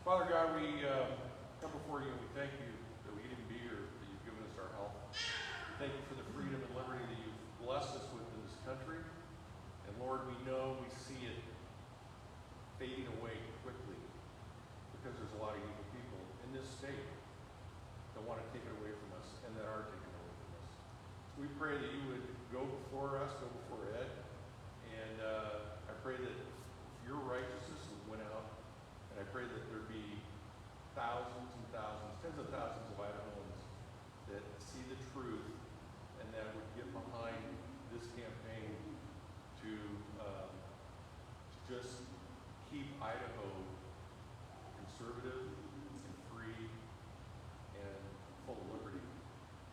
Father God, we come before you and we thank you that we can even be here, that you've given us our health. Thank you for the freedom and liberty that you've blessed us with in this country. And Lord, we know, we see it fading away quickly because there's a lot of evil people in this state that want to take it away from us and that are taking it away from us. We pray that you would go before us, go before Ed, and I pray that your righteousness would win out. And I pray that there be thousands and thousands, tens of thousands of Idahoans that see the truth and that would get behind this campaign to just keep Idaho conservative and free and full of liberty.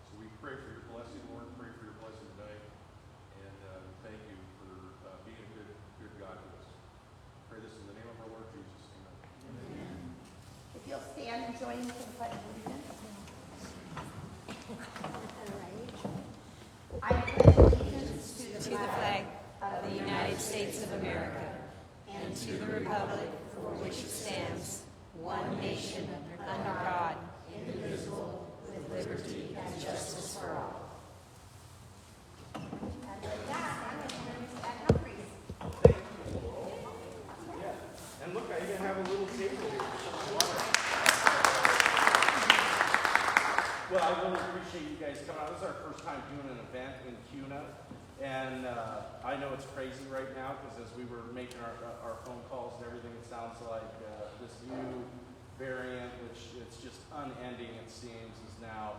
So we pray for your blessing, Lord. Pray for your blessing tonight. And thank you for being a good God to us. Pray this in the name of our Lord Jesus. Amen. If you'll stand and join me for the pledge of allegiance. I pledge allegiance to the flag of the United States of America and to the republic for which it stands, one nation under God, indivisible, with liberty and justice for all. And with that, I'm going to turn to Ed Humphreys. Thank you. Yeah. And look, I even have a little table here for some water. Well, I really appreciate you guys coming out. This is our first time doing an event in Kuna. And I know it's crazy right now because as we were making our phone calls and everything, it sounds like this new variant, which it's just unending, it seems, is now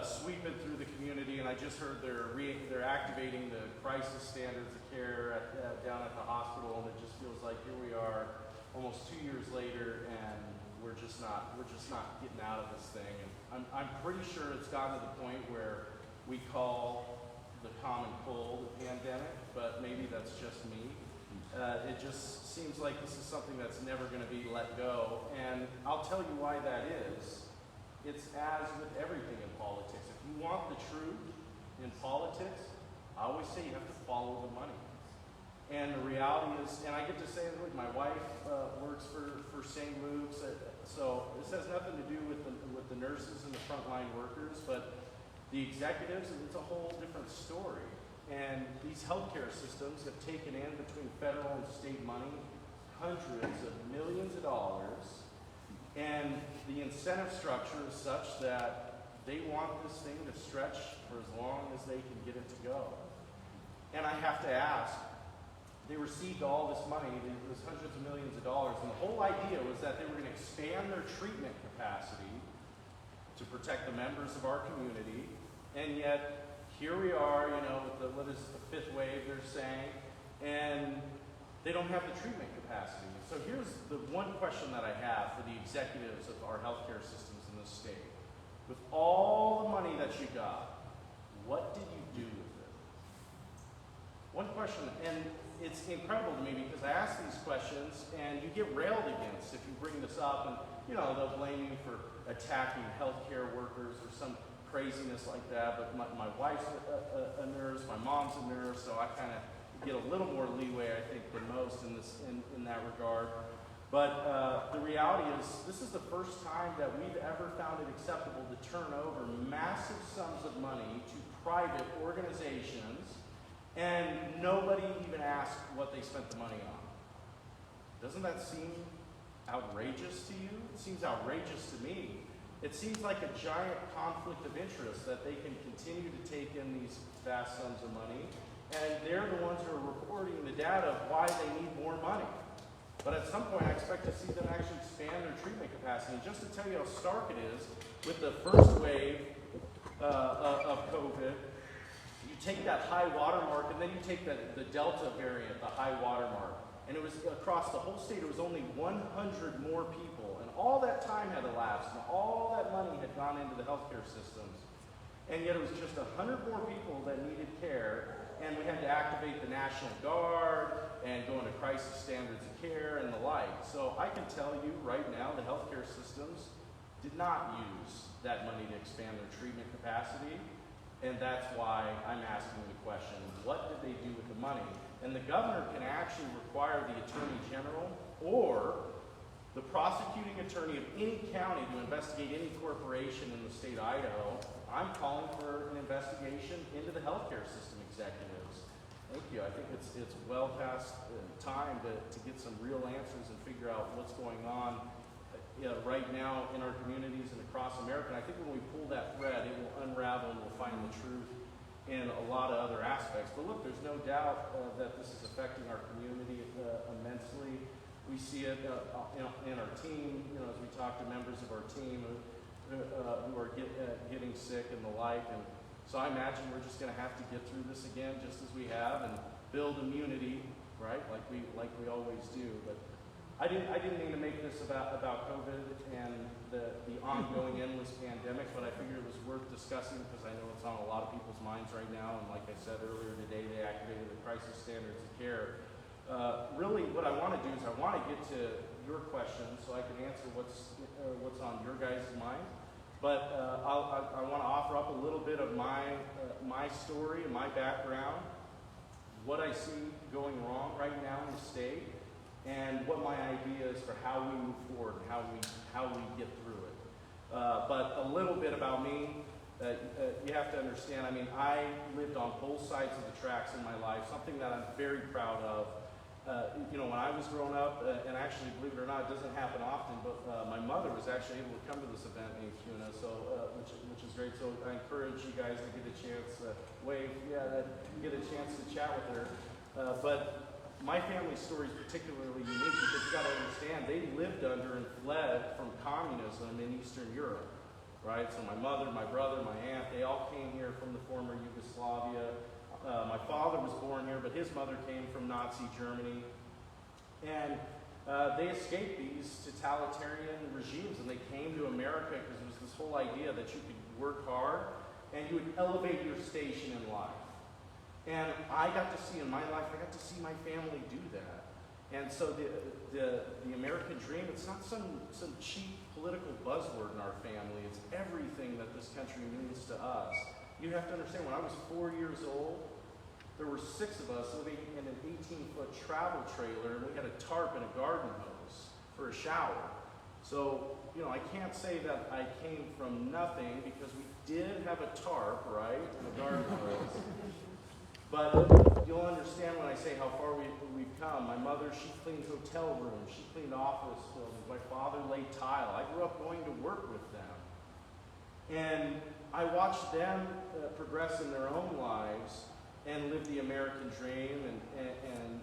sweeping through the community. And I just heard they're activating the crisis standards of care down at the hospital, and it just feels like here we are almost 2 years later, and we're just not getting out of this thing. And I'm pretty sure it's gotten to the point where we call the common cold a pandemic, but maybe that's just me. It just seems like this is something that's never going to be let go. And I'll tell you why that is. It's as with everything in politics. If you want the truth in politics, I always say you have to follow the money. And the reality is, and I get to say it, my wife works for St. Luke's, so this has nothing to do with the nurses and the frontline workers, but the executives, it's a whole different story. And these healthcare systems have taken in between federal and state money hundreds of millions of dollars, and the incentive structure is such that they want this thing to stretch for as long as they can get it to go. And I have to ask, they received all this money, it was hundreds of millions of dollars, and the whole idea was that they were going to expand their treatment capacity to protect the members of our community, and yet here we are, with what is the fifth wave they're saying, and they don't have the treatment capacity. So here's the one question that I have for the executives of our healthcare systems in this state. With all the money that you got, what did you do with it? One question, and it's incredible to me because I ask these questions and you get railed against if you bring this up, and they'll blame you for attacking healthcare workers or some craziness like that. But my wife's a nurse, my mom's a nurse, so I kind of get a little more leeway, I think, than most in that regard. But the reality is, this is the first time that we've ever found it acceptable to turn over massive sums of money to private organizations, and nobody even asked what they spent the money on. Doesn't that seem outrageous to you? It seems outrageous to me. It seems like a giant conflict of interest that they can continue to take in these vast sums of money, and they're the ones who are reporting the data of why they need more money. But at some point, I expect to see them actually expand their treatment capacity. And just to tell you how stark it is, with the first wave of COVID, you take that high water mark, and then you take the Delta variant, the high water mark, and it was across the whole state, it was only 100 more people. And all that time had elapsed, and all that money had gone into the healthcare systems. And yet it was just 100 more people that needed care, and we had to activate the National Guard and go into crisis standards of care and the like. So I can tell you right now, the healthcare systems did not use that money to expand their treatment capacity, and that's why I'm asking the question, what did they do with the money? And the governor can actually require the Attorney General or the prosecuting attorney of any county to investigate any corporation in the state of Idaho, I'm calling for an investigation into the healthcare system executives. Thank you. I think it's well past time to get some real answers and figure out what's going on right now in our communities and across America. And I think when we pull that thread, it will unravel and we'll find the truth in a lot of other aspects. But look, there's no doubt that this is affecting our community immensely. We see it in our team, as we talk to members of our team who are getting sick and the like. And so I imagine we're just going to have to get through this again, just as we have, and build immunity, right, like we always do. But I didn't mean to make this about COVID and the ongoing endless pandemic, but I figured it was worth discussing because I know it's on a lot of people's minds right now. And like I said earlier today, they activated the crisis standards of care. Really, what I want to do is I want to get to your questions so I can answer what's on your guys' mind. But I want to offer up a little bit of my story and my background, what I see going wrong right now in the state, and what my idea is for how we move forward and how we get through it. But a little bit about me. You have to understand, I lived on both sides of the tracks in my life, something that I'm very proud of. When I was growing up, and actually, believe it or not, it doesn't happen often, but my mother was actually able to come to this event named Kuna, which is great. So I encourage you guys to get a chance, get a chance to chat with her. But my family's story is particularly unique because you got to understand, they lived under and fled from communism in Eastern Europe, right? So my mother, my brother, my aunt, they all came here from the former Yugoslavia. My father was born here, but his mother came from Nazi Germany. And they escaped these totalitarian regimes, and they came to America because there was this whole idea that you could work hard and you would elevate your station in life. And I got to see in my life, I got to see my family do that. And so the American dream, it's not some cheap political buzzword in our family. It's everything that this country means to us. You have to understand, when I was 4 years old, there were 6 of us living in an 18-foot travel trailer, and we had a tarp and a garden hose for a shower. So, I can't say that I came from nothing because we did have a tarp, right, and a garden hose. But you'll understand when I say how far we've come. My mother, she cleaned hotel rooms. She cleaned office buildings. My father laid tile. I grew up going to work with them. And I watched them progress in their own lives and live the American dream. And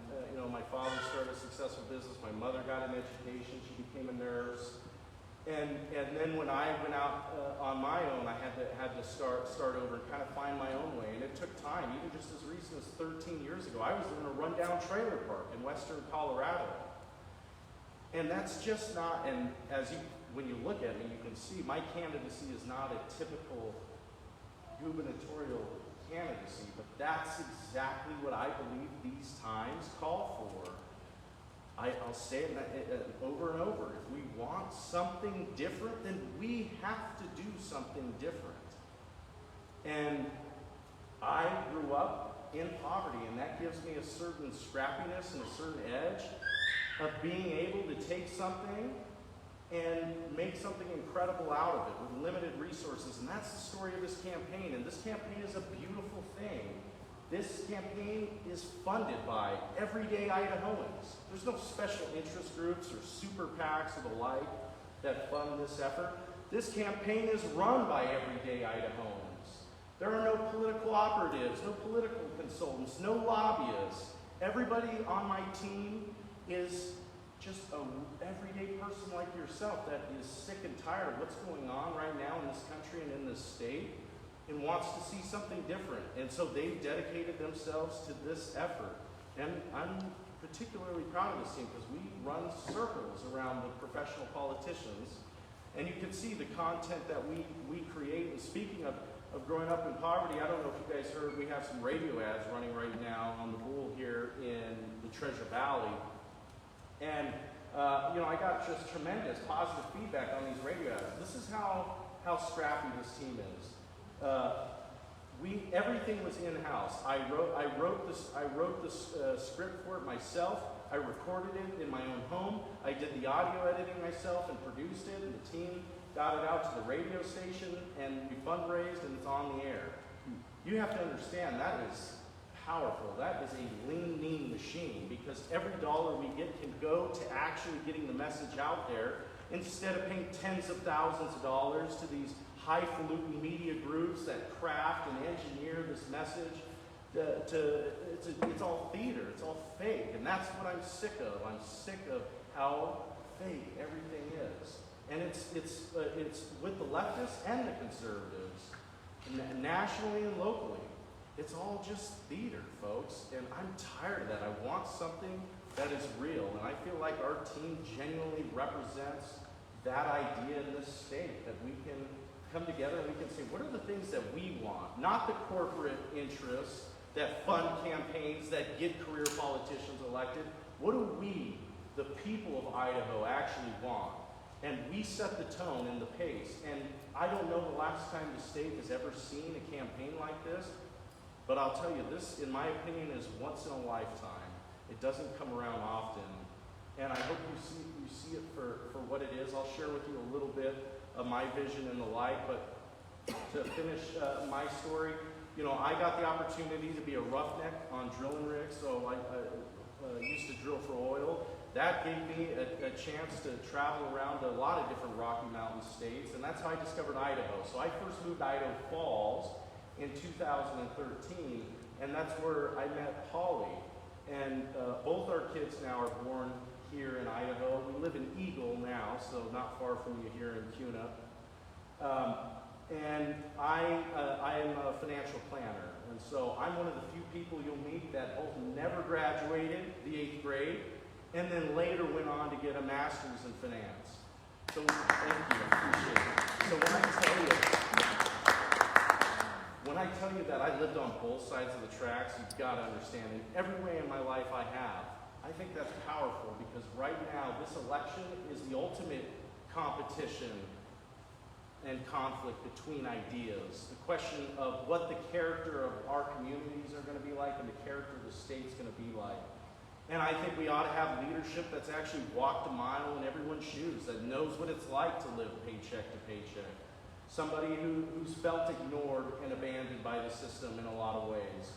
my father started a successful business. My mother got an education. She became a nurse. And then when I went out on my own, I had to start over and kind of find my own way. And it took time, even just as recent as 13 years ago. I was in a rundown trailer park in western Colorado. And that's just not, and when you look at me, you can see my candidacy is not a typical gubernatorial candidacy, but that's exactly what I believe these times call for. I'll say it over and over. If we want something different, then we have to do something different. And I grew up in poverty, and that gives me a certain scrappiness and a certain edge of being able to take something and make something incredible out of it with limited resources. And that's the story of this campaign. And this campaign is a beautiful thing. This campaign is funded by everyday Idahoans. There's no special interest groups or super PACs or the like that fund this effort. This campaign is run by everyday Idahoans. There are no political operatives, no political consultants, no lobbyists. Everybody on my team is just an everyday person like yourself that is sick and tired of what's going on right now in this country and in this state, and wants to see something different. And so they've dedicated themselves to this effort. And I'm particularly proud of this team because we run circles around the professional politicians. And you can see the content that we create. And speaking of growing up in poverty, I don't know if you guys heard, we have some radio ads running right now on the Bull here in the Treasure Valley. And I got just tremendous positive feedback on these radio ads. This is how scrappy this team is. Everything was in-house. I wrote this script for it myself. I recorded it in my own home. I did the audio editing myself and produced it, and the team got it out to the radio station, and we fundraised, and it's on the air. You have to understand that is powerful. That is a lean, mean machine, because every dollar we get can go to actually getting the message out there, instead of paying tens of thousands of dollars to these highfalutin media groups that craft and engineer this message. It's all theater, it's all fake, and that's what I'm sick of. I'm sick of how fake everything is, and it's with the leftists and the conservatives, nationally and locally. It's all just theater, folks, and I'm tired of that. I want something that is real, and I feel like our team genuinely represents that idea in this state, that we can come together and we can say, what are the things that we want? Not the corporate interests that fund campaigns, that get career politicians elected. What do we, the people of Idaho, actually want? And we set the tone and the pace. And I don't know the last time the state has ever seen a campaign like this, but I'll tell you, this, in my opinion, is once in a lifetime. It doesn't come around often. And I hope you see it for what it is. I'll share with you a little bit of my vision and the like, but to finish my story, you know, I got the opportunity to be a roughneck on drilling rigs, so I used to drill for oil. That gave me a chance to travel around a lot of different Rocky Mountain states, and that's how I discovered Idaho. So I first moved to Idaho Falls in 2013, and that's where I met Holly. And both our kids now are born here in Idaho. We live in Eagle now, so not far from you here in Kuna. And I am a financial planner, and so I'm one of the few people you'll meet that both never graduated the 8th grade and then later went on to get a master's in finance. So thank you, I appreciate it. So when I tell you that I lived on both sides of the tracks, you've got to understand, in every way in my life I have, I think that's powerful, because right now this election is the ultimate competition and conflict between ideas. The question of what the character of our communities are going to be like and the character of the state's going to be like. And I think we ought to have leadership that's actually walked a mile in everyone's shoes, that knows what it's like to live paycheck to paycheck. Somebody who's felt ignored and abandoned by the system in a lot of ways.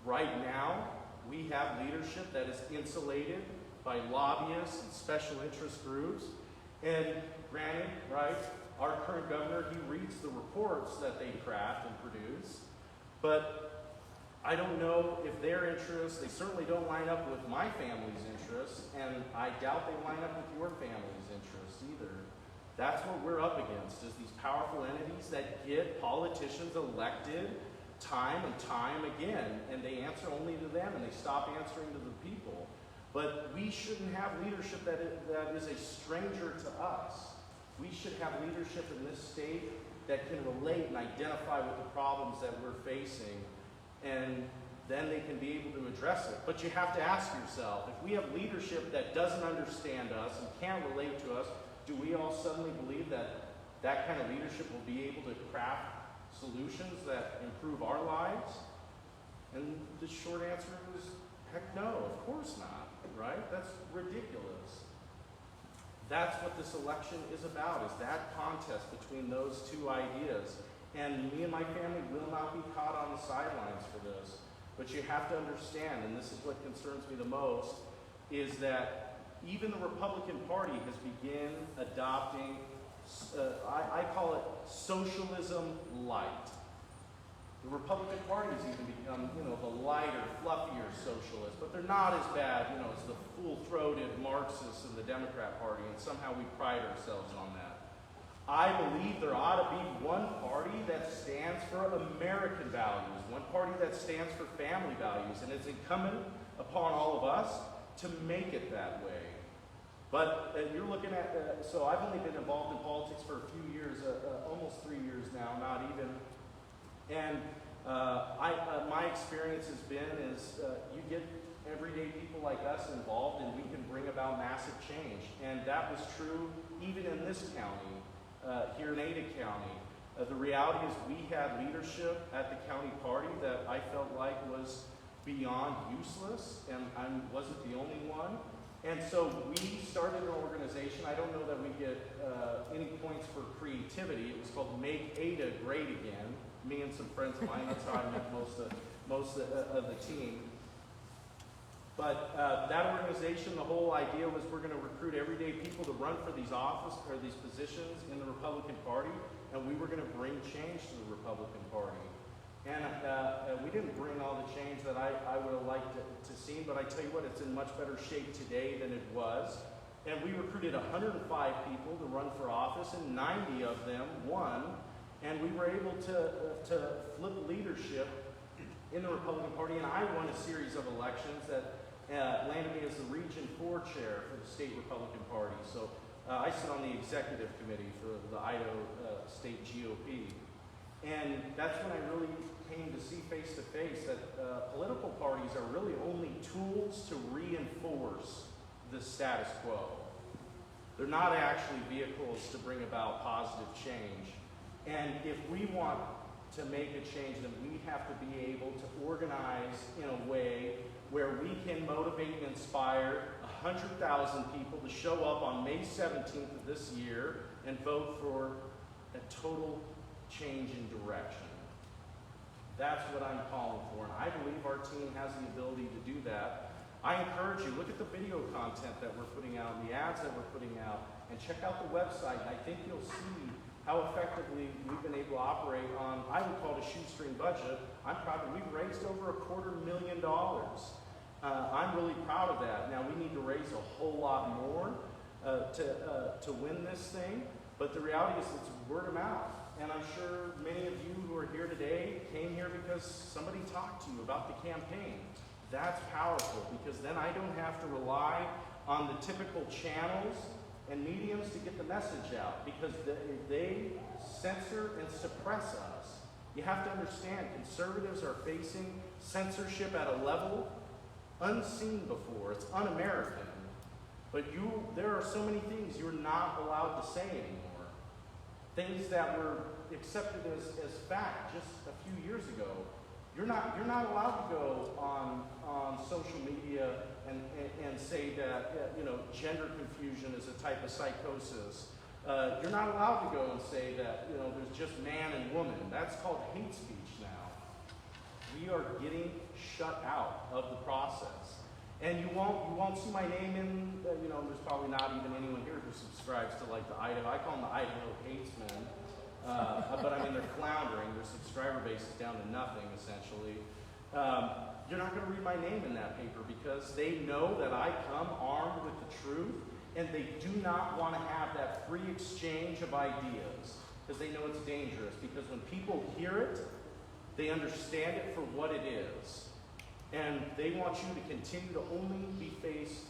Right now, we have leadership that is insulated by lobbyists and special interest groups. And granted, right, our current governor, he reads the reports that they craft and produce, but I don't know if their interests, they certainly don't line up with my family's interests, and I doubt they line up with your family's interests either. That's what we're up against, is these powerful entities that get politicians elected time and time again, and they answer only to them, and they stop answering to the people. But we shouldn't have leadership that is a stranger to us. We should have leadership in this state that can relate and identify with the problems that we're facing, and then they can be able to address it. But you have to ask yourself, if we have leadership that doesn't understand us and can't relate to us, do we all suddenly believe that that kind of leadership will be able to craft solutions that improve our lives? And the short answer is, heck no, of course not, right? That's ridiculous. That's what this election is about, is that contest between those two ideas. And me and my family will not be caught on the sidelines for this. But you have to understand, and this is what concerns me the most, is that even the Republican Party has begun adopting, I call it socialism light. The Republican Party has even become, the lighter, fluffier socialist, but they're not as bad, as the full-throated Marxists in the Democrat Party, and somehow we pride ourselves on that. I believe there ought to be one party that stands for American values, one party that stands for family values, and it's incumbent upon all of us to make it that way. But you're looking at, so I've only been involved in politics for a few years, almost 3 years now, not even. And my experience has been you get everyday people like us involved, and we can bring about massive change. And that was true even in this county, here in Ada County. The reality is we had leadership at the county party that I felt like was beyond useless, and I wasn't the only one. And so we started an organization. I don't know that we get any points for creativity. It was called Make Ada Great Again. Me and some friends of mine, that's how I met most of the team. But that organization, the whole idea was we're going to recruit everyday people to run for these these positions in the Republican Party, and we were going to bring change to the Republican Party. And we didn't bring all the change that I would have liked to see, but I tell you what, it's in much better shape today than it was. And we recruited 105 people to run for office, and 90 of them won. And we were able to flip leadership in the Republican Party, and I won a series of elections that landed me as the Region 4 chair for the state Republican Party. So I sit on the executive committee for the Idaho State GOP. And that's when I really came to see face to face that political parties are really only tools to reinforce the status quo. They're not actually vehicles to bring about positive change. And if we want to make a change, then we have to be able to organize in a way where we can motivate and inspire 100,000 people to show up on May 17th of this year and vote for a total change in direction. That's what I'm calling for, and I believe our team has the ability to do that. I encourage you, look at the video content that we're putting out, the ads that we're putting out, and check out the website, and I think you'll see how effectively we've been able to operate on, I would call it a shoestring budget. I'm proud that we've raised over $250,000. I'm really proud of that. Now, we need to raise a whole lot more to win this thing, but the reality is it's word of mouth. And I'm sure many of you who are here today came here because somebody talked to you about the campaign. That's powerful, because then I don't have to rely on the typical channels and mediums to get the message out, because they censor and suppress us. You have to understand, conservatives are facing censorship at a level unseen before. It's un-American. But there are so many things you're not allowed to say anymore. Things that were accepted as fact just a few years ago. You're not allowed to go on social media and say that gender confusion is a type of psychosis. You're not allowed to go and say that there's just man and woman. That's called hate speech now. We are getting shut out of the process, and you won't see my name in. There's probably not even anyone here who subscribes to like the Idaho. I call them the Idaho Hatesmen. But I mean, they're floundering. Their subscriber base is down to nothing, essentially. You're not going to read my name in that paper because they know that I come armed with the truth, and they do not want to have that free exchange of ideas because they know it's dangerous. Because when people hear it, they understand it for what it is. And they want you to continue to only be faced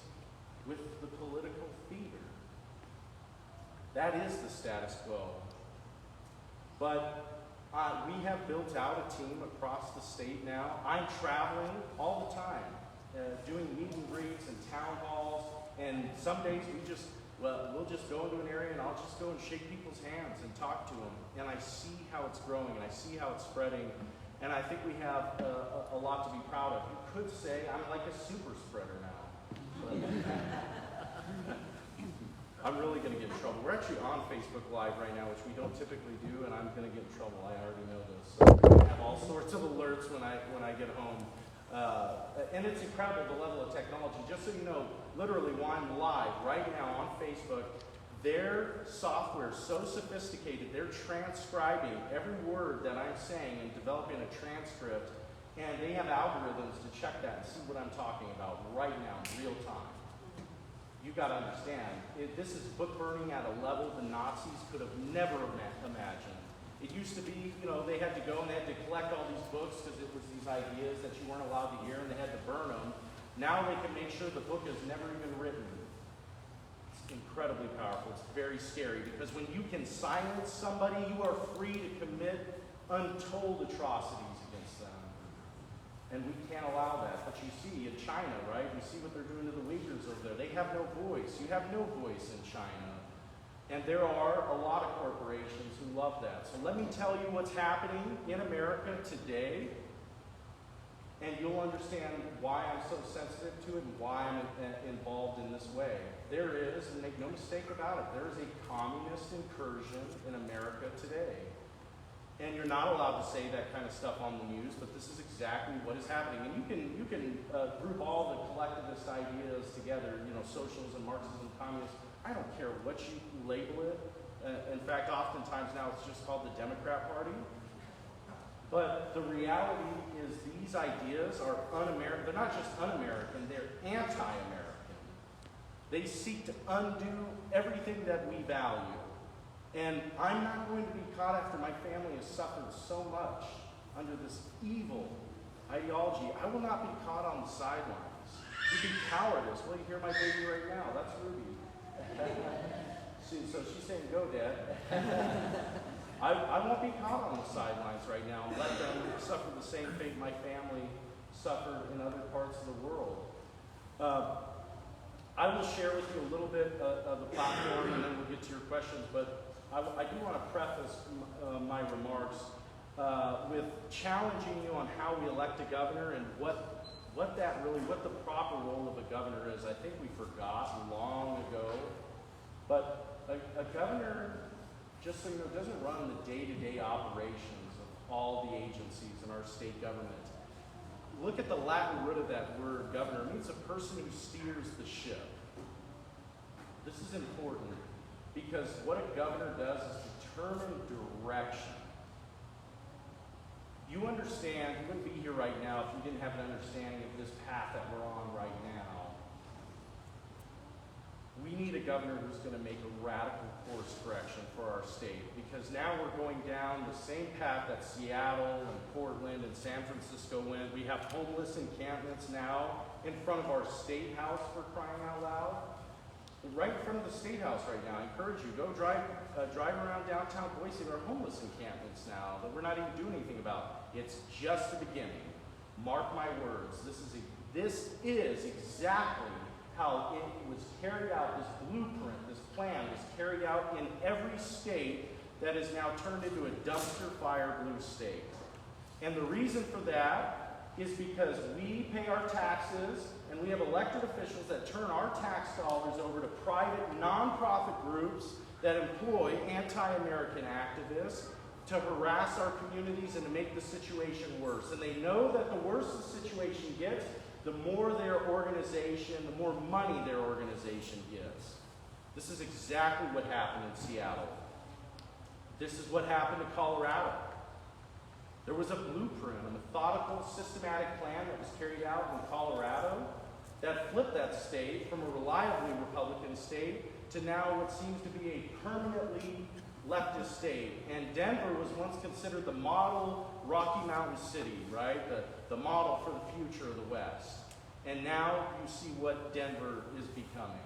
with the political theater. That is the status quo. But we have built out a team across the state now. I'm traveling all the time, doing meet and greets and town halls. And some days we'll just go into an area and I'll just go and shake people's hands and talk to them. And I see how it's growing and I see how it's spreading. And I think we have a lot to be proud of. You could say I'm like a super spreader now. I'm really going to get in trouble. We're actually on Facebook Live right now, which we don't typically do, and I'm going to get in trouble. I already know this. So we're going to have all sorts of alerts when I get home. And it's incredible, the level of technology. Just so you know, literally while I'm live right now on Facebook, their software is so sophisticated, they're transcribing every word that I'm saying and developing a transcript, and they have algorithms to check that and see what I'm talking about right now in real time. You've got to understand, this is book burning at a level the Nazis could have never imagined. It used to be, they had to go and they had to collect all these books because it was these ideas that you weren't allowed to hear and they had to burn them. Now they can make sure the book is never even written. It's incredibly powerful. It's very scary because when you can silence somebody, you are free to commit untold atrocities against them. And we can't allow that. But you see in China, right? You see what they're doing to the Uyghurs over there. They have no voice. You have no voice in China. And there are a lot of corporations who love that. So let me tell you what's happening in America today. And you'll understand why I'm so sensitive to it and why I'm involved in this way. There is, and make no mistake about it, there is a communist incursion in America today. And you're not allowed to say that kind of stuff on the news, but this is exactly what is happening. And you can group all the collectivist ideas together, socialism, Marxism, communism. I don't care what you label it. In fact, oftentimes now it's just called the Democrat Party. But the reality is these ideas are un-American. They're not just un-American, they're anti-American. They seek to undo everything that we value. And I'm not going to be caught after my family has suffered so much under this evil ideology. I will not be caught on the sidelines. You'd be cowardice. Well, you hear my baby right now. That's Ruby. So she's saying, go, Dad. I won't be caught on the sidelines right now and let them suffer the same fate my family suffered in other parts of the world. I will share with you a little bit of the platform, and then we'll get to your questions. But I do want to preface my remarks with challenging you on how we elect a governor and what the proper role of a governor is. I think we forgot long ago. But a governor, just so you know, doesn't run the day-to-day operations of all the agencies in our state government. Look at the Latin root of that word, governor. It means a person who steers the ship. This is important because what a governor does is determine direction. You understand, you wouldn't be here right now if you didn't have an understanding of this path that we're on right now. We need a governor who's going to make a radical course correction for our state, because now we're going down the same path that Seattle and Portland and San Francisco went. We have homeless encampments now in front of our state house, for crying out loud. Right in front of the state house right now. I encourage you, go drive around downtown Boise. There are homeless encampments now that we're not even doing anything about. It's just the beginning. Mark my words. This is exactly how it was carried out. This blueprint, this plan was carried out in every state that is now turned into a dumpster fire blue state. And the reason for that is because we pay our taxes and we have elected officials that turn our tax dollars over to private nonprofit groups that employ anti-American activists to harass our communities and to make the situation worse. And they know that the worse the situation gets, the more their organization, the more money their organization gives. This is exactly what happened in Seattle. This is what happened to Colorado. There was a blueprint, a methodical, systematic plan that was carried out in Colorado that flipped that state from a reliably Republican state to now what seems to be a permanently leftist state. And Denver was once considered the model Rocky Mountain city, right? The model for the future of the West. And now you see what Denver is becoming.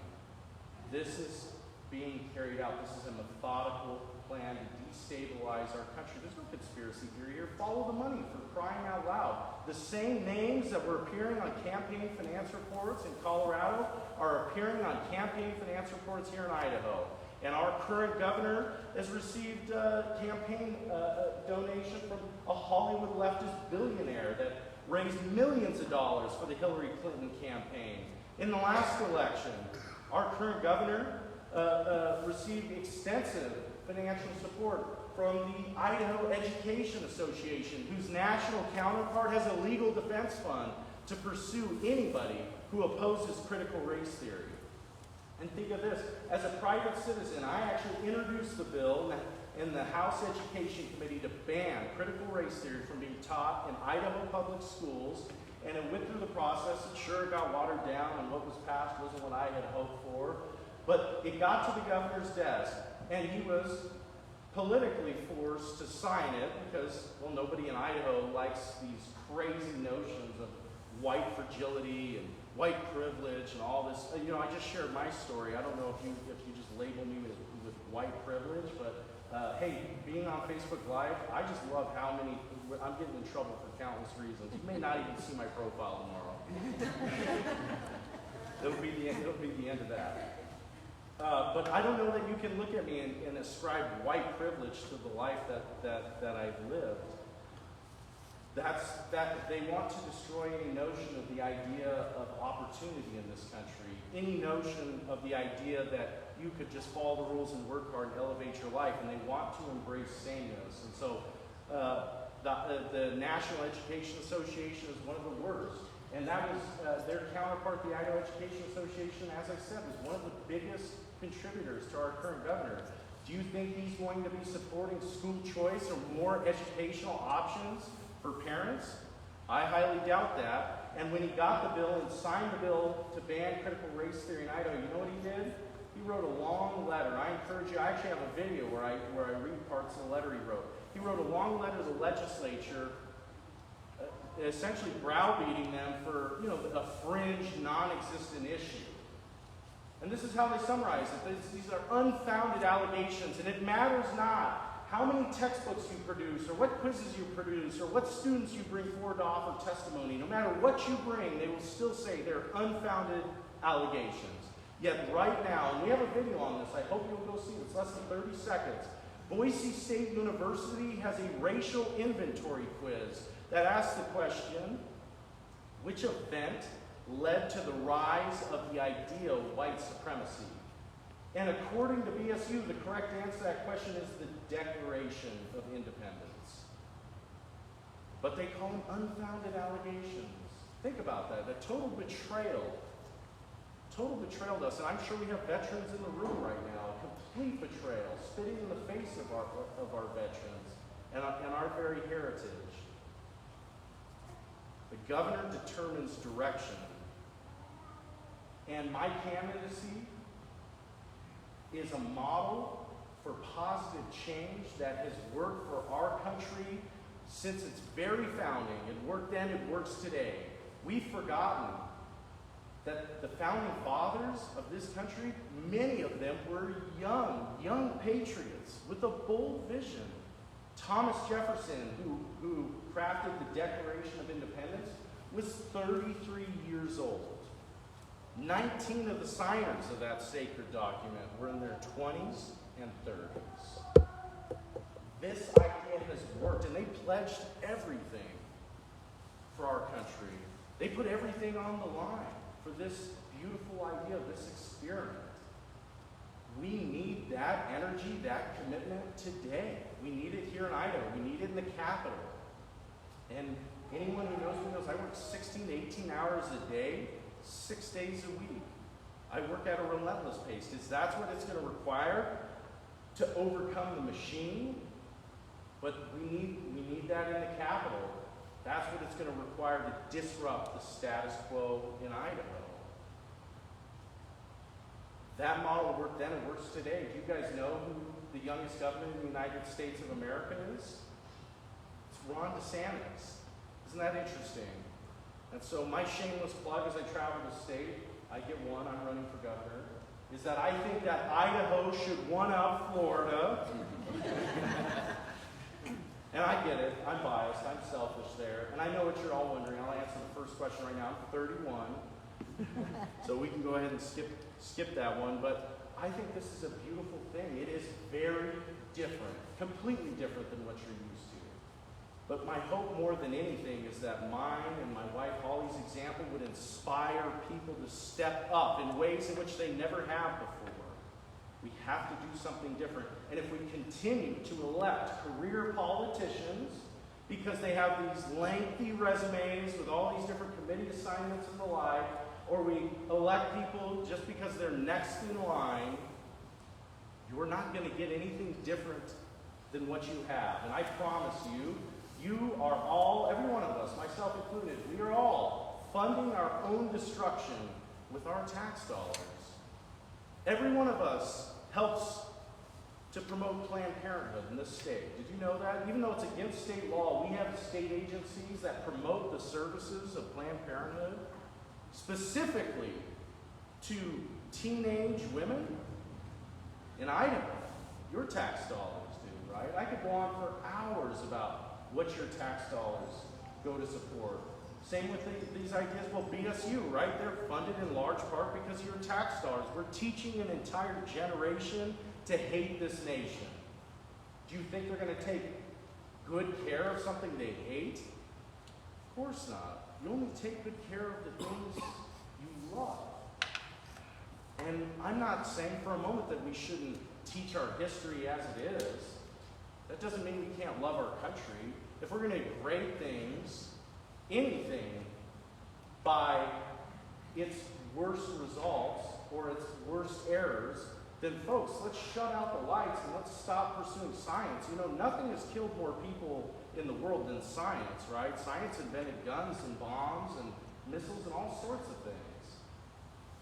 This is being carried out. This is a methodical plan to destabilize our country. There's no conspiracy theory here. Follow the money, for crying out loud. The same names that were appearing on campaign finance reports in Colorado are appearing on campaign finance reports here in Idaho. And our current governor has received campaign donation from a Hollywood leftist billionaire that raised millions of dollars for the Hillary Clinton campaign. In the last election, our current governor received extensive financial support from the Idaho Education Association, whose national counterpart has a legal defense fund to pursue anybody who opposes critical race theory. And think of this, as a private citizen, I actually introduced the bill in the House Education Committee to ban critical race theory from being taught in Idaho public schools, and it went through the process. It sure got watered down, and what was passed wasn't what I had hoped for. But it got to the governor's desk, and he was politically forced to sign it because, well, nobody in Idaho likes these crazy notions of white fragility and white privilege and all this. I just shared my story. I don't know if you just label me with white privilege, but hey, being on Facebook Live, I just love how many. I'm getting in trouble for countless reasons. You may not even see my profile tomorrow. It'll be the end of that. But I don't know that you can look at me and ascribe white privilege to the life that I've lived. that they want to destroy any notion of the idea of opportunity in this country, any notion of the idea that you could just follow the rules and work hard and elevate your life, and they want to embrace sameness. And so the National Education Association is one of the worst. And that was their counterpart, the Idaho Education Association, as I said, was one of the biggest contributors to our current governor. Do you think he's going to be supporting school choice or more educational options for parents? I highly doubt that. And when he got the bill and signed the bill to ban critical race theory in Idaho, you know what he did? He wrote a long letter. I encourage you, I actually have a video where I read parts of the letter he wrote. He wrote a long letter to the legislature essentially browbeating them for, a fringe, non-existent issue. And this is how they summarize it. These are unfounded allegations, and it matters not how many textbooks you produce, or what quizzes you produce, or what students you bring forward to offer testimony. No matter what you bring, they will still say they're unfounded allegations. Yet right now, and we have a video on this, I hope you'll go see it, it's less than 30 seconds. Boise State University has a racial inventory quiz that asks the question, which event led to the rise of the idea of white supremacy? And according to BSU, the correct answer to that question is the Declaration of Independence. But they call them unfounded allegations. Think about that, a total betrayal to us. And I'm sure we have veterans in the room right now, complete betrayal, spitting in the face of our veterans and our very heritage. The governor determines direction. And my candidacy is a model for positive change that has worked for our country since its very founding. It worked then, it works today. We've forgotten that the founding fathers of this country, many of them were young patriots with a bold vision. Thomas Jefferson, who crafted the Declaration of Independence, was 33 years old. 19 of the signers of that sacred document were in their 20s and 30s. This idea has worked, and they pledged everything for our country. They put everything on the line for this beautiful idea, this experiment. We need that energy, that commitment today. We need it here in Idaho. We need it in the capital. And anyone who knows me knows I work 16 to 18 hours a day, 6 days a week. I work at a relentless pace because that's what it's going to require to overcome the machine. But we need that in the capital. That's what it's going to require to disrupt the status quo in Idaho. That model worked then, it works today. Do you guys know who the youngest governor in the United States of America is? It's Ron DeSantis. Isn't that interesting? And so my shameless plug as I travel the state, I get one, I'm running for governor, is that I think that Idaho should one-up Florida. And I get it, I'm biased, I'm selfish there. And I know what you're all wondering. I'll answer the first question right now. I'm 31. So we can go ahead and skip that one. But I think this is a beautiful thing. It is very different, completely different than what you're used to. But my hope more than anything is that mine and my wife Holly's example would inspire people to step up in ways in which they never have before. We have to do something different. And if we continue to elect career politicians because they have these lengthy resumes with all these different committee assignments and the like, or we elect people just because they're next in line, you're not going to get anything different than what you have. And I promise you, you are all, every one of us, myself included, we are all funding our own destruction with our tax dollars. Every one of us helps to promote Planned Parenthood in this state. Did you know that? Even though it's against state law, we have state agencies that promote the services of Planned Parenthood, specifically to teenage women in Idaho. Your tax dollars do, right? I could go on for hours about what your tax dollars go to support. Same with these ideas. Well, BSU, right? They're funded in large part because of your tax dollars. We're teaching an entire generation to hate this nation. Do you think they're going to take good care of something they hate? course not. You only take good care of the things you love. And I'm not saying for a moment that we shouldn't teach our history as it is. That doesn't mean we can't love our country. If we're going to grade things, anything, by its worst results or its worst errors, then folks, let's shut out the lights and let's stop pursuing science. You know, nothing has killed more people in the world than science, right? Science invented guns and bombs and missiles and all sorts of things.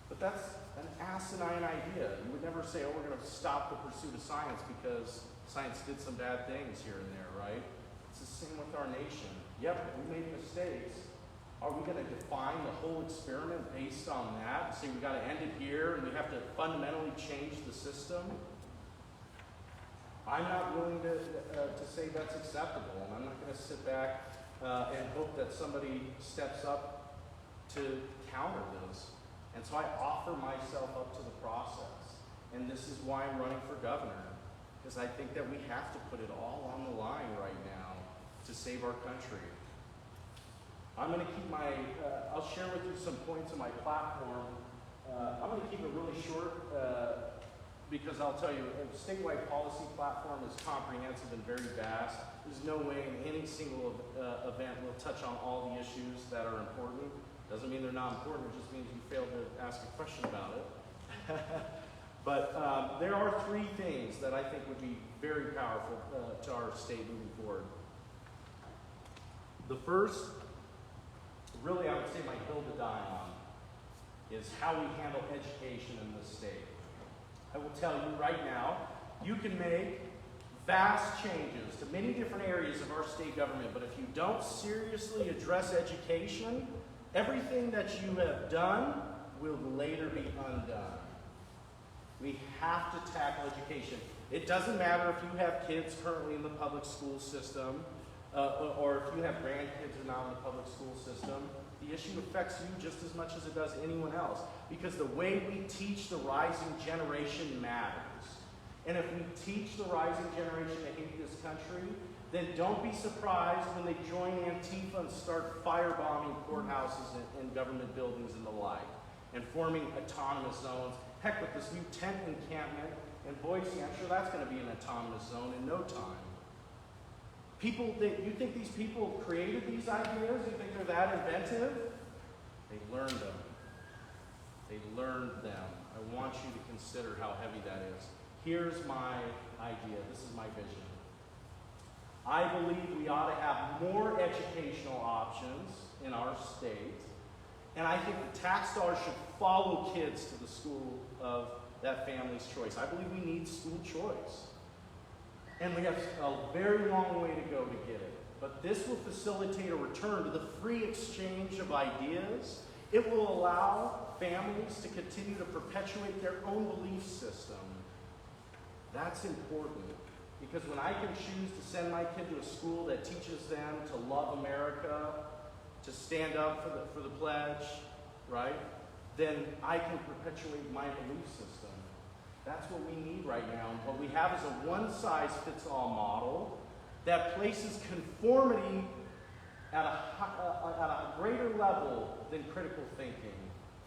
But that's an asinine idea. You would never say, oh, we're going to stop the pursuit of science because science did some bad things here and there, right? It's the same with our nation. Yep, we made mistakes. Are we going to define the whole experiment based on that? Say we got to end it here and we have to fundamentally change the system? I'm not willing to say that's acceptable, and I'm not going to sit back and hope that somebody steps up to counter this. And so I offer myself up to the process. And this is why I'm running for governor, because I think that we have to put it all on the line right now to save our country. I'm going to keep I'll share with you some points on my platform. I'm going to keep it really short because I'll tell you, a statewide policy platform is comprehensive and very vast. There's no way in any single event we'll touch on all the issues that are important. Doesn't mean they're not important, it just means you failed to ask a question about it. But there are three things that I think would be very powerful to our state moving forward. The first, really I would say my hill to die on, is how we handle education in this state. I will tell you right now, you can make vast changes to many different areas of our state government, but if you don't seriously address education, everything that you have done will later be undone. We have to tackle education. It doesn't matter if you have kids currently in the public school system, or if you have grandkids who are now in the public school system. The issue affects you just as much as it does anyone else, because the way we teach the rising generation matters. And if we teach the rising generation to hate this country, then don't be surprised when they join Antifa and start firebombing courthouses and government buildings and the like, and forming autonomous zones. Heck, with this new tent encampment in Boise, I'm sure that's going to be an autonomous zone in no time. You think these people created these ideas? You think they're that inventive? They learned them. They learned them. I want you to consider how heavy that is. Here's my idea. This is my vision. I believe we ought to have more educational options in our state, and I think the tax dollars should follow kids to the school of that family's choice. I believe we need school choice. And we have a very long way to go to get it. But this will facilitate a return to the free exchange of ideas. It will allow families to continue to perpetuate their own belief system. That's important. Because when I can choose to send my kid to a school that teaches them to love America, to stand up for the pledge, right? Then I can perpetuate my belief system. That's what we need right now. And what we have is a one-size-fits-all model that places conformity at a greater level than critical thinking.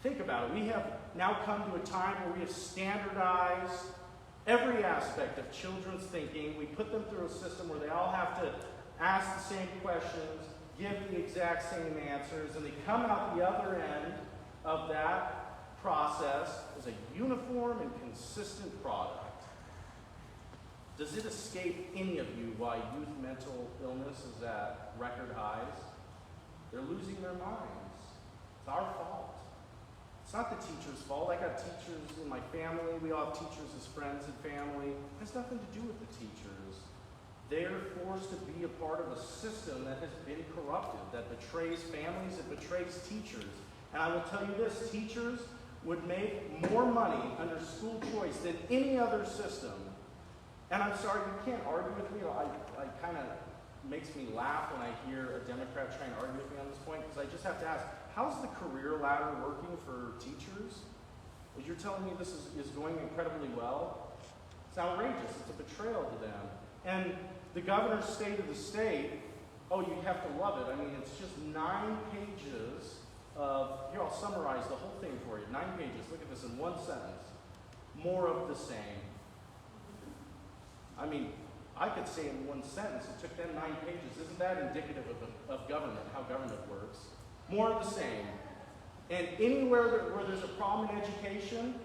Think about it. We have now come to a time where we have standardized every aspect of children's thinking. We put them through a system where they all have to ask the same questions, give the exact same answers, and they come out the other end of that process as a uniform and consistent product. Does it escape any of you why youth mental illness is at record highs? They're losing their minds. It's our fault. It's not the teacher's fault. I got teachers in my family. We all have teachers as friends and family. It has nothing to do with the teachers. They're forced to be a part of a system that has been corrupted, that betrays families, that betrays teachers. And I will tell you this, teachers would make more money under school choice than any other system. And I'm sorry, you can't argue with me. I kind of makes me laugh when I hear a Democrat trying to argue with me on this point, because I just have to ask, how's the career ladder working for teachers? Well, you're telling me this is going incredibly well? It's outrageous. It's a betrayal to them. And the governor's state of the state Oh, you have to love it. I mean, it's just 9 pages of, here, I'll summarize the whole thing for you. 9 pages. Look at this in one sentence. More of the same. I mean, I could say in one sentence, it took them 9 pages. Isn't that indicative of government, how government works? More of the same. And anywhere where there's a problem in education,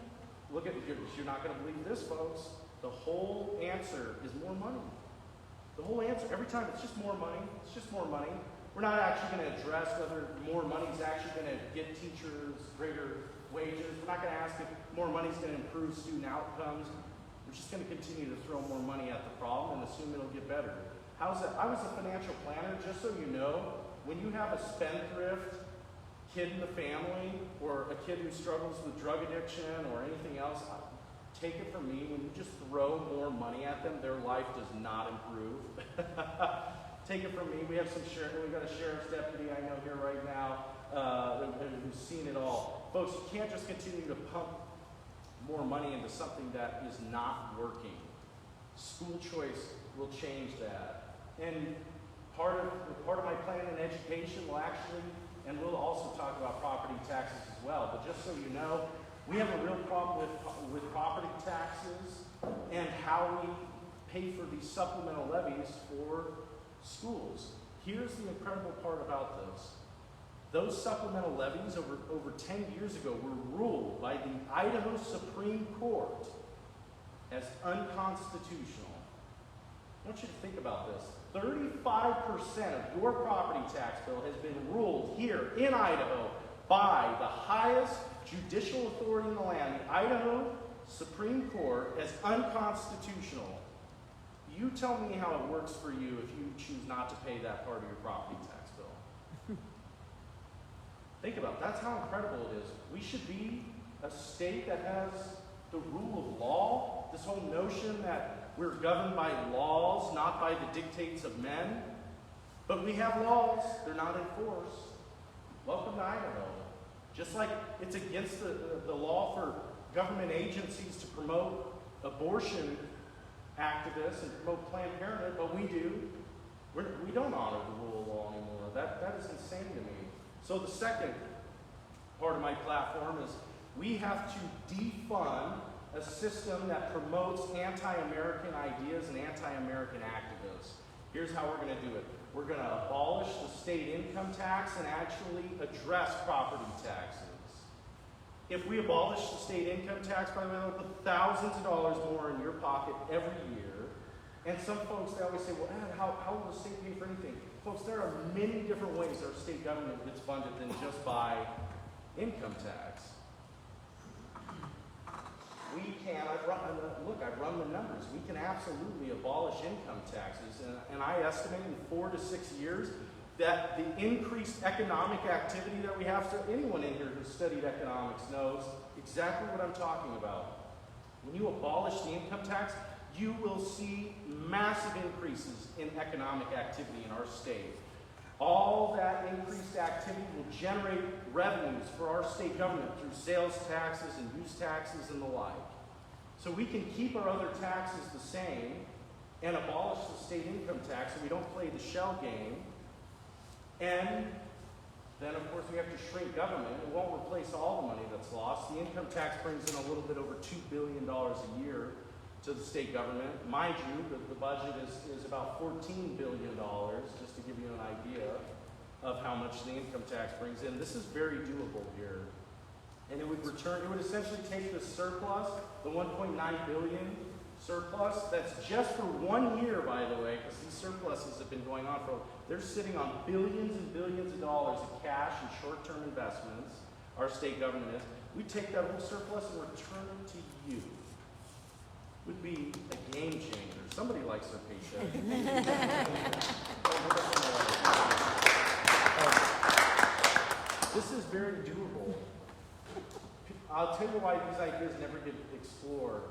look at, you're not going to believe this, folks. The whole answer is more money. The whole answer, every time, it's just more money. It's just more money. We're not actually going to address whether more money is actually going to get teachers greater wages. We're not going to ask if more money is going to improve student outcomes. We're just going to continue to throw more money at the problem and assume it'll get better. How's that? I was a financial planner, just so you know, when you have a spendthrift kid in the family or a kid who struggles with drug addiction or anything else, take it from me, when you just throw more money at them, their life does not improve. Take it from me. We got a sheriff's deputy I know here right now who's seen it all. Folks, you can't just continue to pump more money into something that is not working. School choice will change that. And part of my plan in education will actually, and we'll also talk about property taxes as well, but just so you know, we have a real problem with property taxes and how we pay for these supplemental levies for schools. Here's the incredible part about this. Those supplemental levies over 10 years ago were ruled by the Idaho Supreme Court as unconstitutional. I want you to think about this. 35% of your property tax bill has been ruled here in Idaho by the highest judicial authority in the land, the Idaho Supreme Court, as unconstitutional. You tell me how it works for you if you choose not to pay that part of your property tax bill. Think about it. That's how incredible it is. We should be a state that has the rule of law, this whole notion that we're governed by laws, not by the dictates of men. But we have laws. They're not enforced. Welcome to Idaho. Just like it's against the law for government agencies to promote abortion activists and promote Planned Parenthood, but we do. We don't honor the rule of law anymore. That is insane to me. So the second part of my platform is we have to defund a system that promotes anti-American ideas and anti-American activists. Here's how we're going to do it. We're going to abolish the state income tax and actually address property taxes. If we abolish the state income tax, by the way, it'll put thousands of dollars more in your pocket every year. And some folks, they always say, well, Ed, how will the state pay for anything? Folks, there are many different ways our state government gets funded than just by income tax. We can, I've run the numbers. We can absolutely abolish income taxes. And I estimate in 4 to 6 years that the increased economic activity that we have, so anyone in here who's studied economics knows exactly what I'm talking about. When you abolish the income tax, you will see massive increases in economic activity in our state. All that increased activity will generate revenues for our state government through sales taxes and use taxes and the like. So we can keep our other taxes the same and abolish the state income tax so we don't play the shell game. And then, of course, we have to shrink government. It won't replace all the money that's lost. The income tax brings in a little bit over $2 billion a year to the state government. Mind you, the budget is about $14 billion, just to give you an idea of how much the income tax brings in. This is very doable here. And it would essentially take the surplus, the $1.9 billion surplus, that's just for 1 year, by the way, because these surpluses have been going on for, they're sitting on billions and billions of dollars of cash and short-term investments, our state government is. We take that whole surplus and return it to you. Would be a game changer. Somebody likes their paycheck. This is very doable. I'll tell you why these ideas never get explored.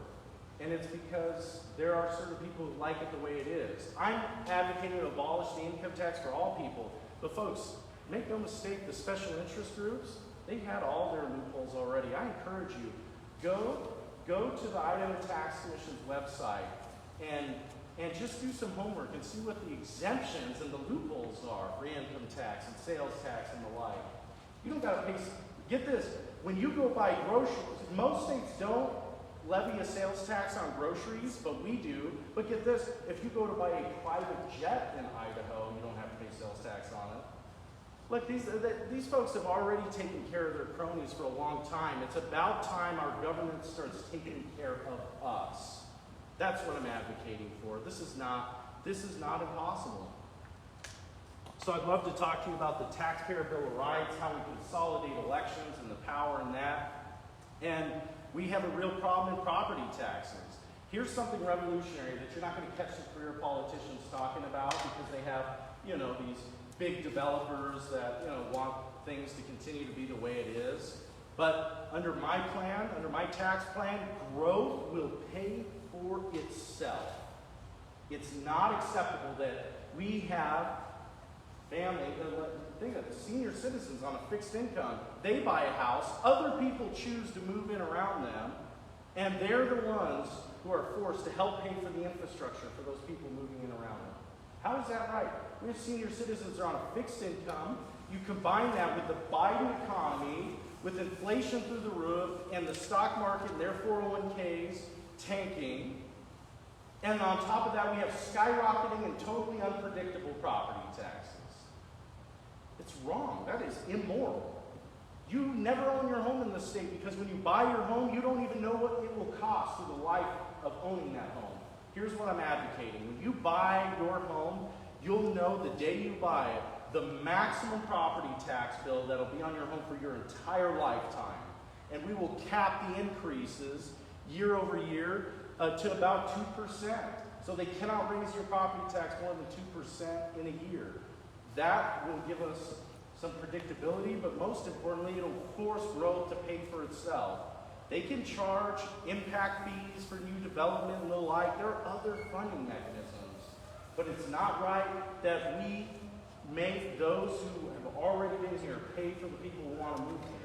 And it's because there are certain people who like it the way it is. I'm advocating to abolish the income tax for all people. But folks, make no mistake, the special interest groups, they had all their loopholes already. I encourage you, go to the Idaho Tax Commission's website and and just do some homework and see what the exemptions and the loopholes are for income tax and sales tax and the like. You don't got to pay. Get this, when you go buy groceries, most states don't levy a sales tax on groceries, but we do. But get this, if you go to buy a private jet in Idaho, you don't have to pay sales tax on it. Look, these folks have already taken care of their cronies for a long time. It's about time our government starts taking care of us. That's what I'm advocating for. This is not impossible. So I'd love to talk to you about the Taxpayer Bill of Rights, how we consolidate elections and the power in that. And we have a real problem in property taxes. Here's something revolutionary that you're not going to catch the career politicians talking about because they have, these big developers that, want things to continue to be the way it is. But under my plan, under my tax plan, growth will pay for itself. It's not acceptable that we have family, think of it, senior citizens on a fixed income. They buy a house, other people choose to move in around them, and they're the ones who are forced to help pay for the infrastructure for those people moving in around them. How is that right? We have senior citizens that are on a fixed income. You combine that with the Biden economy, with inflation through the roof, and the stock market and their 401ks tanking. And on top of that, we have skyrocketing and totally unpredictable property taxes. It's wrong. That is immoral. You never own your home in this state because when you buy your home, you don't even know what it will cost through the life of owning that home. Here's what I'm advocating. When you buy your home, you'll know the day you buy it, the maximum property tax bill that'll be on your home for your entire lifetime. And we will cap the increases year over year to about 2%. So they cannot raise your property tax more than 2% in a year. That will give us some predictability, but most importantly, it'll force growth to pay for itself. They can charge impact fees for new development and the like. There are other funding mechanisms. But it's not right that we make those who have already been here pay for the people who want to move here.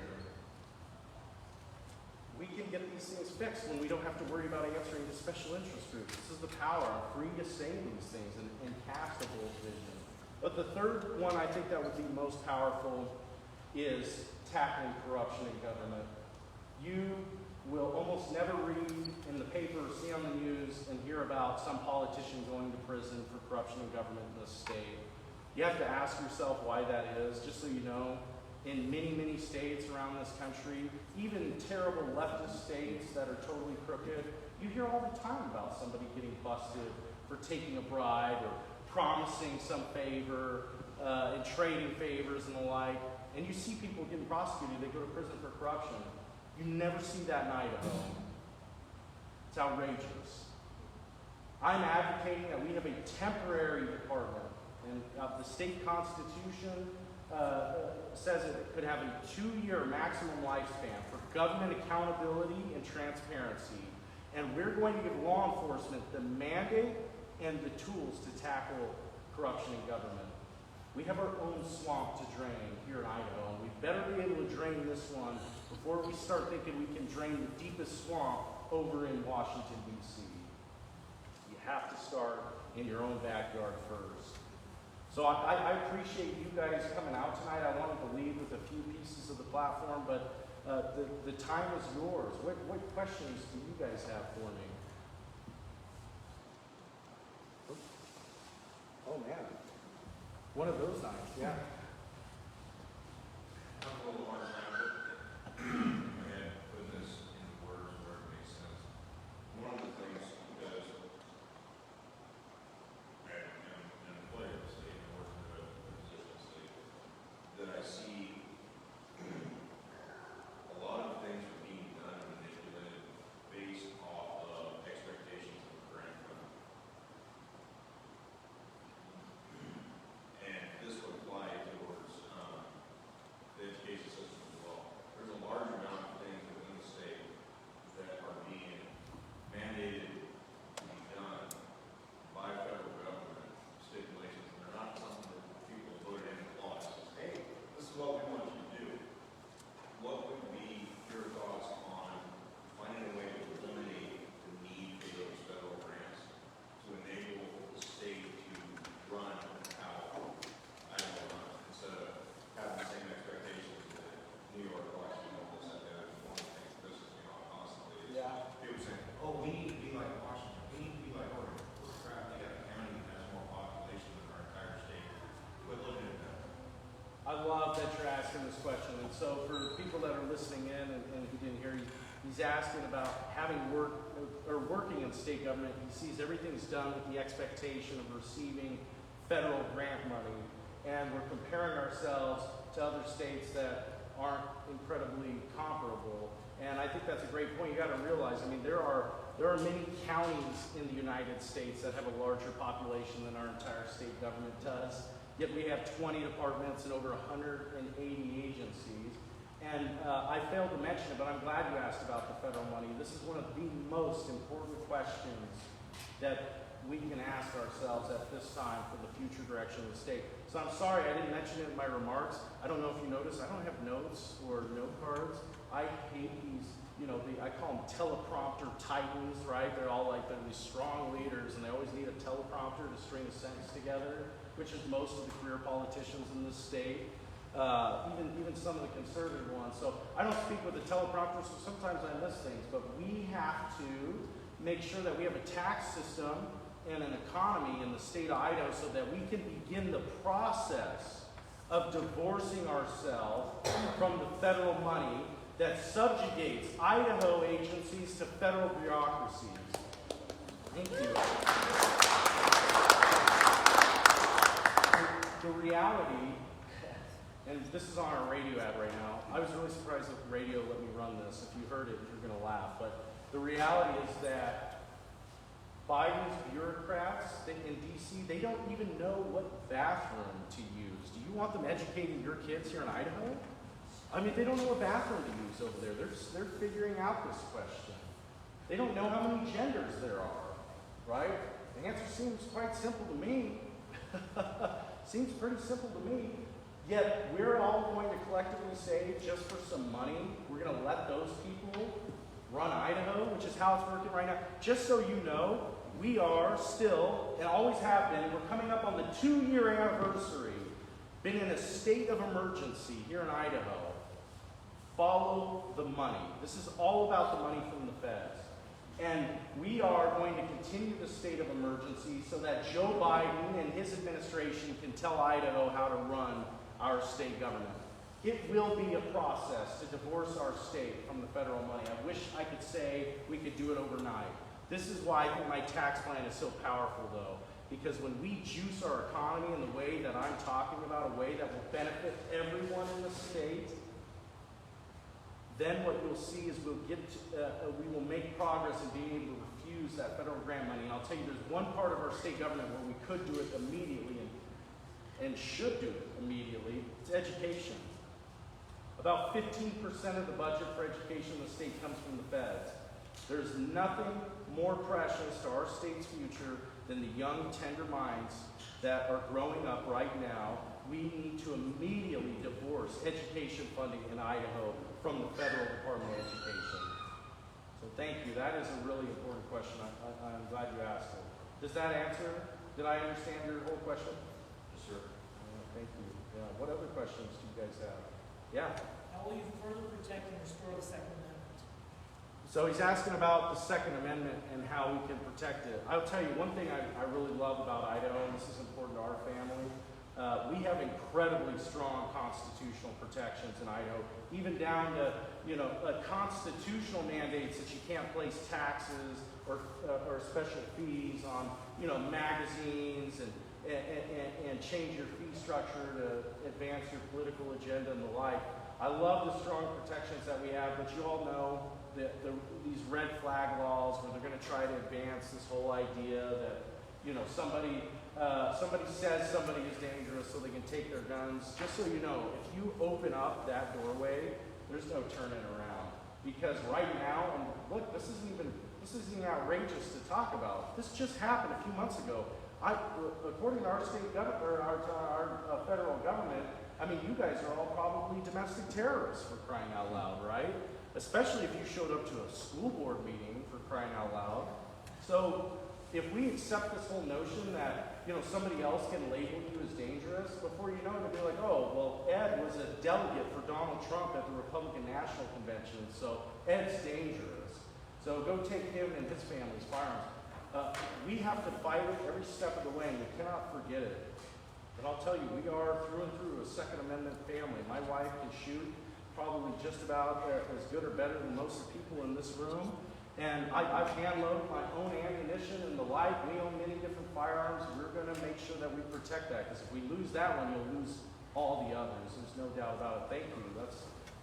We can get these things fixed when we don't have to worry about answering to special interest groups. This is the power. I'm free to say these things and cast a bold vision. But the third one I think that would be most powerful is tackling corruption in government. You will almost never read in the paper or see on the news and hear about some politician going to prison for corruption in government in this state. You have to ask yourself why that is, just so you know. In many, many states around this country, even terrible leftist states that are totally crooked, you hear all the time about somebody getting busted for taking a bribe or promising some favor and trading favors and the like. And you see people getting prosecuted, they go to prison for corruption. You never see that in Idaho. It's outrageous. I'm advocating that we have a temporary department. And the state constitution says it could have a 2-year maximum lifespan for government accountability and transparency. And we're going to give law enforcement the mandate and the tools to tackle corruption in government. We have our own swamp to drain here in Idaho, and we better be able to drain this one before we start thinking we can drain the deepest swamp over in Washington, D.C. You have to start in your own backyard first. So I appreciate you guys coming out tonight. I wanted to leave with a few pieces of the platform, but the time is yours. What questions do you guys have for me? Oh man, one of those nights, yeah. Have a little more time, but again, putting this into words where it makes sense. One of the things that is, and a player of the state, and working with a position state, that I see a lot of things are being done and manipulated based off of expectations of grant funding. And this would apply to asking this question. And so for people that are listening in and who didn't hear, he's asking about having working in state government. He sees everything's done with the expectation of receiving federal grant money. And we're comparing ourselves to other states that aren't incredibly comparable. And I think that's a great point. You got to realize, I mean, there are many counties in the United States that have a larger population than our entire state government does. Yet we have 20 departments and over 180 agencies. And I failed to mention it, but I'm glad you asked about the federal money. This is one of the most important questions that we can ask ourselves at this time for the future direction of the state. So I'm sorry I didn't mention it in my remarks. I don't know if you noticed, I don't have notes or note cards. I hate these, I call them teleprompter titans, right? They're these strong leaders, and they always need a teleprompter to string a sentence together, which is most of the career politicians in this state, even some of the conservative ones. So I don't speak with a teleprompter, so sometimes I miss things, but we have to make sure that we have a tax system and an economy in the state of Idaho so that we can begin the process of divorcing ourselves from the federal money that subjugates Idaho agencies to federal bureaucracies. Thank you. The reality, and this is on our radio ad right now. I was really surprised that the radio let me run this. If you heard it, you're going to laugh. But the reality is that Biden's bureaucrats in D.C., they don't even know what bathroom to use. Do you want them educating your kids here in Idaho? I mean, they don't know what bathroom to use over there. They're figuring out this question. They don't know how many genders there are, right? The answer seems quite simple to me. Seems pretty simple to me. Yet we're all going to collectively say, just for some money, we're going to let those people run Idaho, which is how it's working right now. Just so you know, we are still, and always have been, we're coming up on the 2-year anniversary, been in a state of emergency here in Idaho. Follow the money. This is all about the money from the feds. And we are going to continue the state of emergency so that Joe Biden and his administration can tell Idaho how to run our state government. It will be a process to divorce our state from the federal money. I wish I could say we could do it overnight. This is why I think my tax plan is so powerful, though. Because when we juice our economy in the way that I'm talking about, a way that will benefit everyone in the state, then what you'll see is we will make progress in being able to refuse that federal grant money. And I'll tell you, there's one part of our state government where we could do it immediately and should do it immediately. It's education. About 15% of the budget for education in the state comes from the feds. There's nothing more precious to our state's future than the young, tender minds that are growing up right now. We need to immediately divorce education funding in Idaho from the federal Department of Education. So thank you. That is a really important question. I'm glad you asked it. Does that answer? Did I understand your whole question? Yes, sir. Thank you. Yeah. What other questions do you guys have? Yeah. How will you further protect and restore the Second Amendment? So he's asking about the Second Amendment and how we can protect it. I'll tell you one thing I really love about Idaho, and this is important to our family. We have incredibly strong constitutional protections in Idaho, even down to constitutional mandates that you can't place taxes or special fees on magazines and change your fee structure to advance your political agenda and the like. I love the strong protections that we have, but you all know these red flag laws where they're going to try to advance this whole idea that somebody says somebody is dangerous so they can take their guns. Just so you know, if you open up that doorway, there's no turning around. Because right now, and look, this isn't even outrageous to talk about. This just happened a few months ago. According to our state government or our federal government, I mean, you guys are all probably domestic terrorists, for crying out loud, right? Especially if you showed up to a school board meeting, for crying out loud. So if we accept this whole notion that somebody else can label you as dangerous, before you know it, it'll be like, oh, well, Ed was a delegate for Donald Trump at the Republican National Convention, so Ed's dangerous. So go take him and his family's firearms. We have to fight it every step of the way, and we cannot forget it. But I'll tell you, we are through and through a Second Amendment family. My wife can shoot probably just about as good or better than most of the people in this room. And I've hand-loaded my own ammunition and the like. We own many different firearms. We're going to make sure that we protect that, because if we lose that one, you'll lose all the others. There's no doubt about it. Thank you.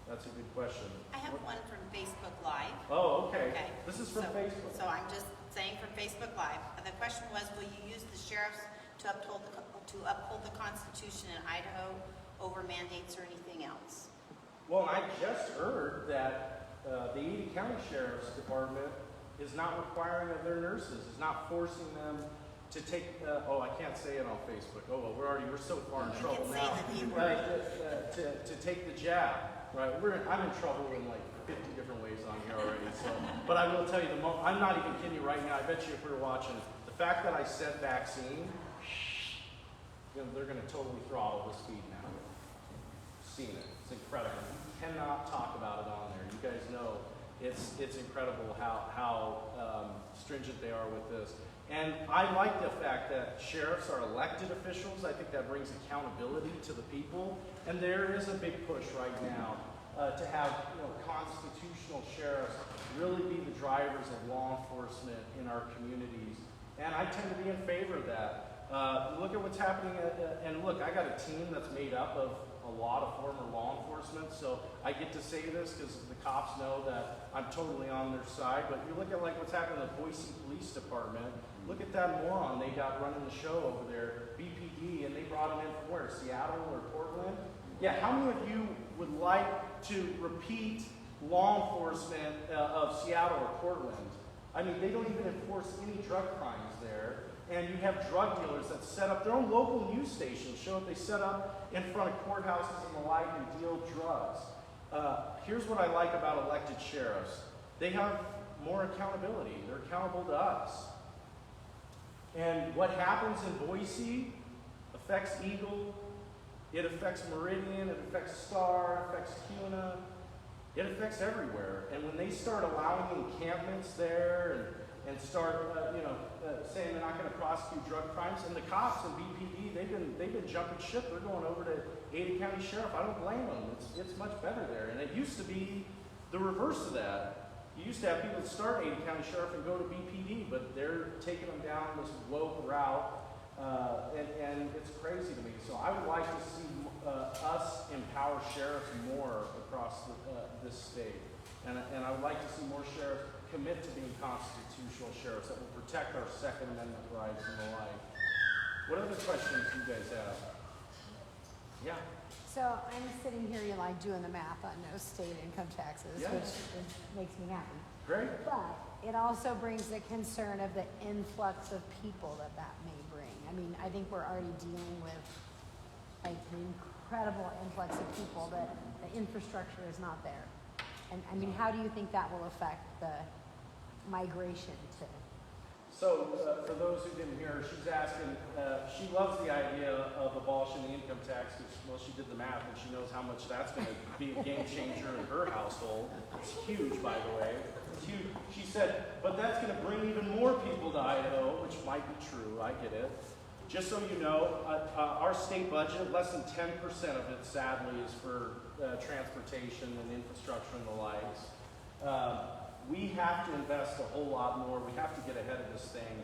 That's a good question. I have one from Facebook Live. Oh, okay. Okay. This is from Facebook. So I'm just saying from Facebook Live. The question was, will you use the sheriffs to uphold the Constitution in Idaho over mandates or anything else? Well, I just heard that the Ada County Sheriff's Department is not requiring of their nurses, is not forcing them to take, I can't say it on Facebook. Oh, well, we're so far in trouble can say now. the B word. To take the jab, right? I'm in trouble in like 50 different ways on here already. So, but I will tell you, I'm not even kidding you right now. I bet you if we were watching, the fact that I said vaccine, they're going to totally throttle the speed now. Seen it. It's incredible. You cannot talk about it on there. You guys know it's incredible how stringent they are with this. And I like the fact that sheriffs are elected officials. I think that brings accountability to the people. And there is a big push right now to have constitutional sheriffs really be the drivers of law enforcement in our communities. And I tend to be in favor of that. Look at what's happening, and look, I got a team that's made up of a lot of former law enforcement, so I get to say this because the cops know that I'm totally on their side. But you look at like what's happening in the Boise Police Department. Look at that moron they got running the show over there, BPD, and they brought him in from where, Seattle or Portland? Yeah, how many of you would like to repeat law enforcement of Seattle or Portland? I mean, they don't even enforce any drug crimes there. And you have drug dealers that set up their own local news stations, show that they set up in front of courthouses and the like and deal drugs. Here's what I like about elected sheriffs. They have more accountability. They're accountable to us. And what happens in Boise affects Eagle, it affects Meridian, it affects Star, it affects Kuna, it affects everywhere. And when they start allowing encampments there and start, saying they're not going to prosecute drug crimes, and the cops and BPD, they've been jumping ship. They're going over to Ada County Sheriff. I don't blame them. It's much better there. And it used to be the reverse of that. You used to have people that start Ada County Sheriff and go to BPD, but they're taking them down this woke route, and it's crazy to me. So I would like to see us empower sheriffs more across this state, and I would like to see more sheriffs commit to being constitutional sheriffs that will protect our Second Amendment rights and the like. What other questions do you guys have? Yeah. So I'm sitting here, doing the math on no state income taxes, Yeah. which makes me happy. Great. But it also brings the concern of the influx of people that may bring. I mean, I think we're already dealing with an incredible influx of people that the infrastructure is not there. And I mean, how do you think that will affect the migration to? So, for those who didn't hear her, she's asking, she loves the idea of abolishing the income tax because, well, she did the math and she knows how much that's going to be a game changer in her household. It's huge, by the way. It's huge. She said, but that's going to bring even more people to Idaho, which might be true. I get it. Just so you know, our state budget, less than 10% of it, sadly, is for transportation and infrastructure and the likes. We have to invest a whole lot more. We have to get ahead of this thing.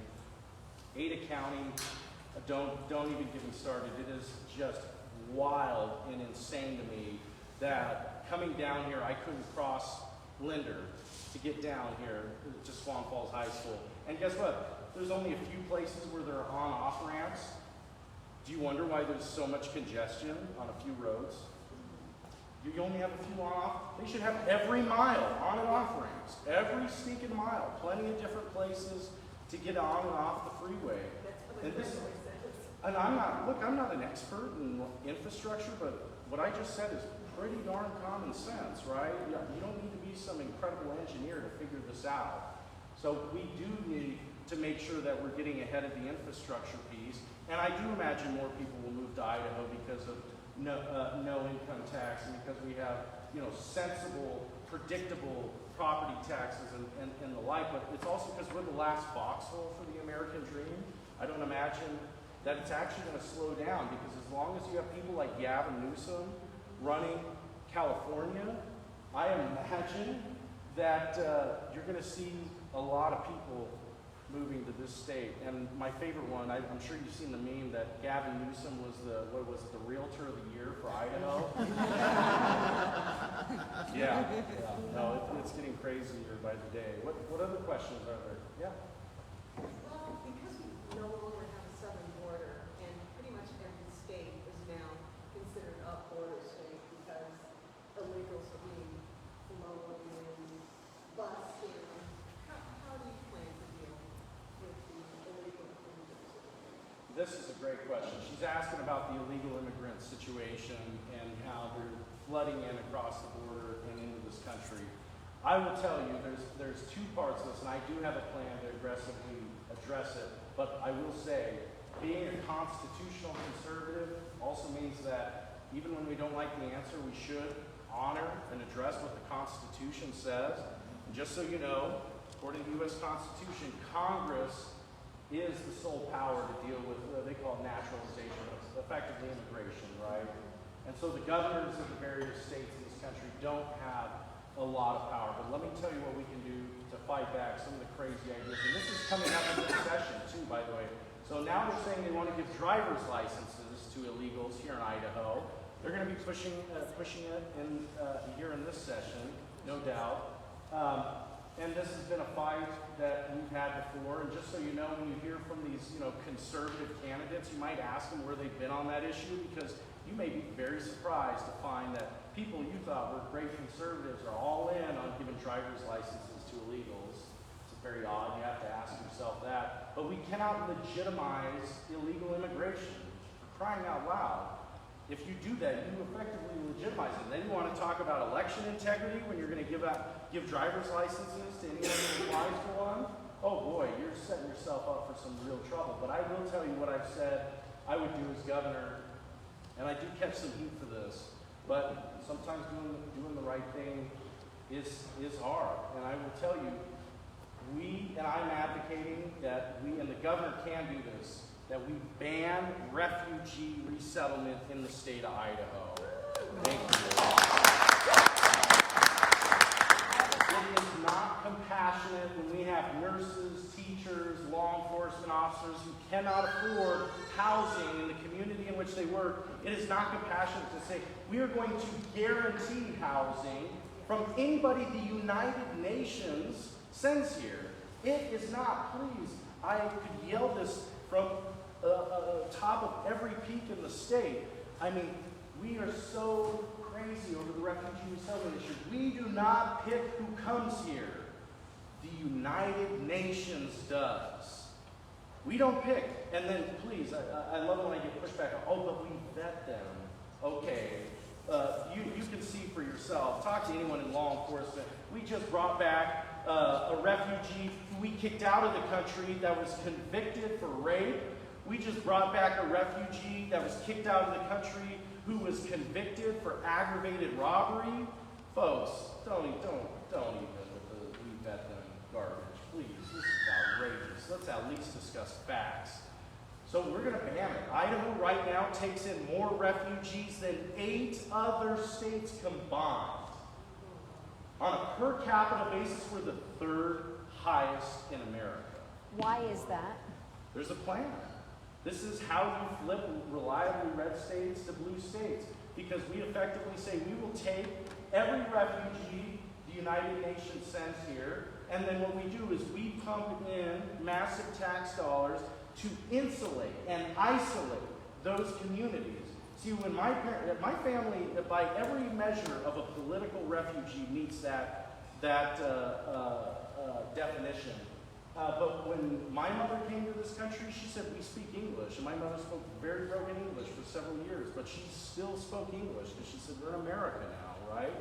Ada County, don't even get me started. It is just wild and insane to me that coming down here, I couldn't cross Linder to get down here to Swan Falls High School. And guess what? There's only a few places where there are on-off ramps. Do you wonder why there's so much congestion on a few roads? You only have a few on-off. They should have every mile on and off ramps. Every stinking mile. Plenty of different places to get on and off the freeway. And I'm not an expert in infrastructure, but what I just said is pretty darn common sense, right? You don't need to be some incredible engineer to figure this out. So we do need to make sure that we're getting ahead of the infrastructure piece. And I do imagine more people will move to Idaho because of no income tax, and because we have sensible, predictable property taxes and the like. But it's also because we're the last foxhole for the American dream. I don't imagine that it's actually going to slow down, because as long as you have people like Gavin Newsom running California, I imagine that you're going to see a lot of people moving to this state. And my favorite one, I'm sure you've seen the meme that Gavin Newsom was the realtor of the year for Idaho. Yeah. No, it's getting crazier by the day. What other questions are there? Yeah. Well, because we no longer have a southern border, and pretty much every state is now considered a border state because illegals are being flown and bused in. How do you plan to deal with the illegal immigrants? This is a great question. She's asking about the illegal immigrant situation and how they're flooding in across the border and into this country. I will tell you, there's two parts of this, and I do have a plan to aggressively address it, but I will say, being a constitutional conservative also means that even when we don't like the answer, we should honor and address what the Constitution says. And just so you know, according to the U.S. Constitution, Congress is the sole power to deal with what they call naturalization, effectively immigration, right? And so the governors of the various states in this country don't have a lot of power. But let me tell you what we can do to fight back some of the crazy ideas. And this is coming up in this session too, by the way. So now they're saying they want to give driver's licenses to illegals here in Idaho. They're going to be pushing it in here in this session, no doubt. And this has been a fight that we've had before. And just so you know, when you hear from these, conservative candidates, you might ask them where they've been on that issue, because you may be very surprised to find that people you thought were great conservatives are all in on giving driver's licenses to illegals. It's very odd. You have to ask yourself that. But we cannot legitimize illegal immigration. For crying out loud. If you do that, you effectively legitimize it. Then you want to talk about election integrity when you're going to give driver's licenses to anyone who applies for one. Oh boy, you're setting yourself up for some real trouble. But I will tell you what I've said I would do as governor, and I do catch some heat for this. But sometimes doing the right thing is hard. And I will tell you, I'm advocating that we, and the governor can do this, that we ban refugee resettlement in the state of Idaho. Thank you. It is not compassionate when we have nurses, teachers, law enforcement officers who cannot afford housing in the community in which they work. It is not compassionate to say we are going to guarantee housing from anybody the United Nations sends here. It is not. Please, I could yell this from top of every peak in the state. I mean, we are so crazy over the refugee resettlement issue. We do not pick who comes here. The United Nations does. We don't pick. And then, please, I love when I get pushback. Oh, but we vet them. Okay. You can see for yourself. Talk to anyone in law enforcement. We just brought back a refugee who we kicked out of the country that was convicted for rape. We just brought back a refugee that was kicked out of the country who was convicted for aggravated robbery. Folks, don't even with the we vet them garbage. Please, this is outrageous. Let's at least discuss facts. So we're going to ban it. Idaho right now takes in more refugees than 8 other states combined. On a per capita basis, we're the 3rd highest in America. Why is that? There's a plan. This is how you flip reliably red states to blue states. Because we effectively say we will take every refugee the United Nations sends here, and then what we do is we pump in massive tax dollars to insulate and isolate those communities. See, when my family, by every measure of a political refugee, meets that definition. But when my mother came to this country, she said, we speak English. And my mother spoke very broken English for several years, but she still spoke English because she said, we're in America now, right?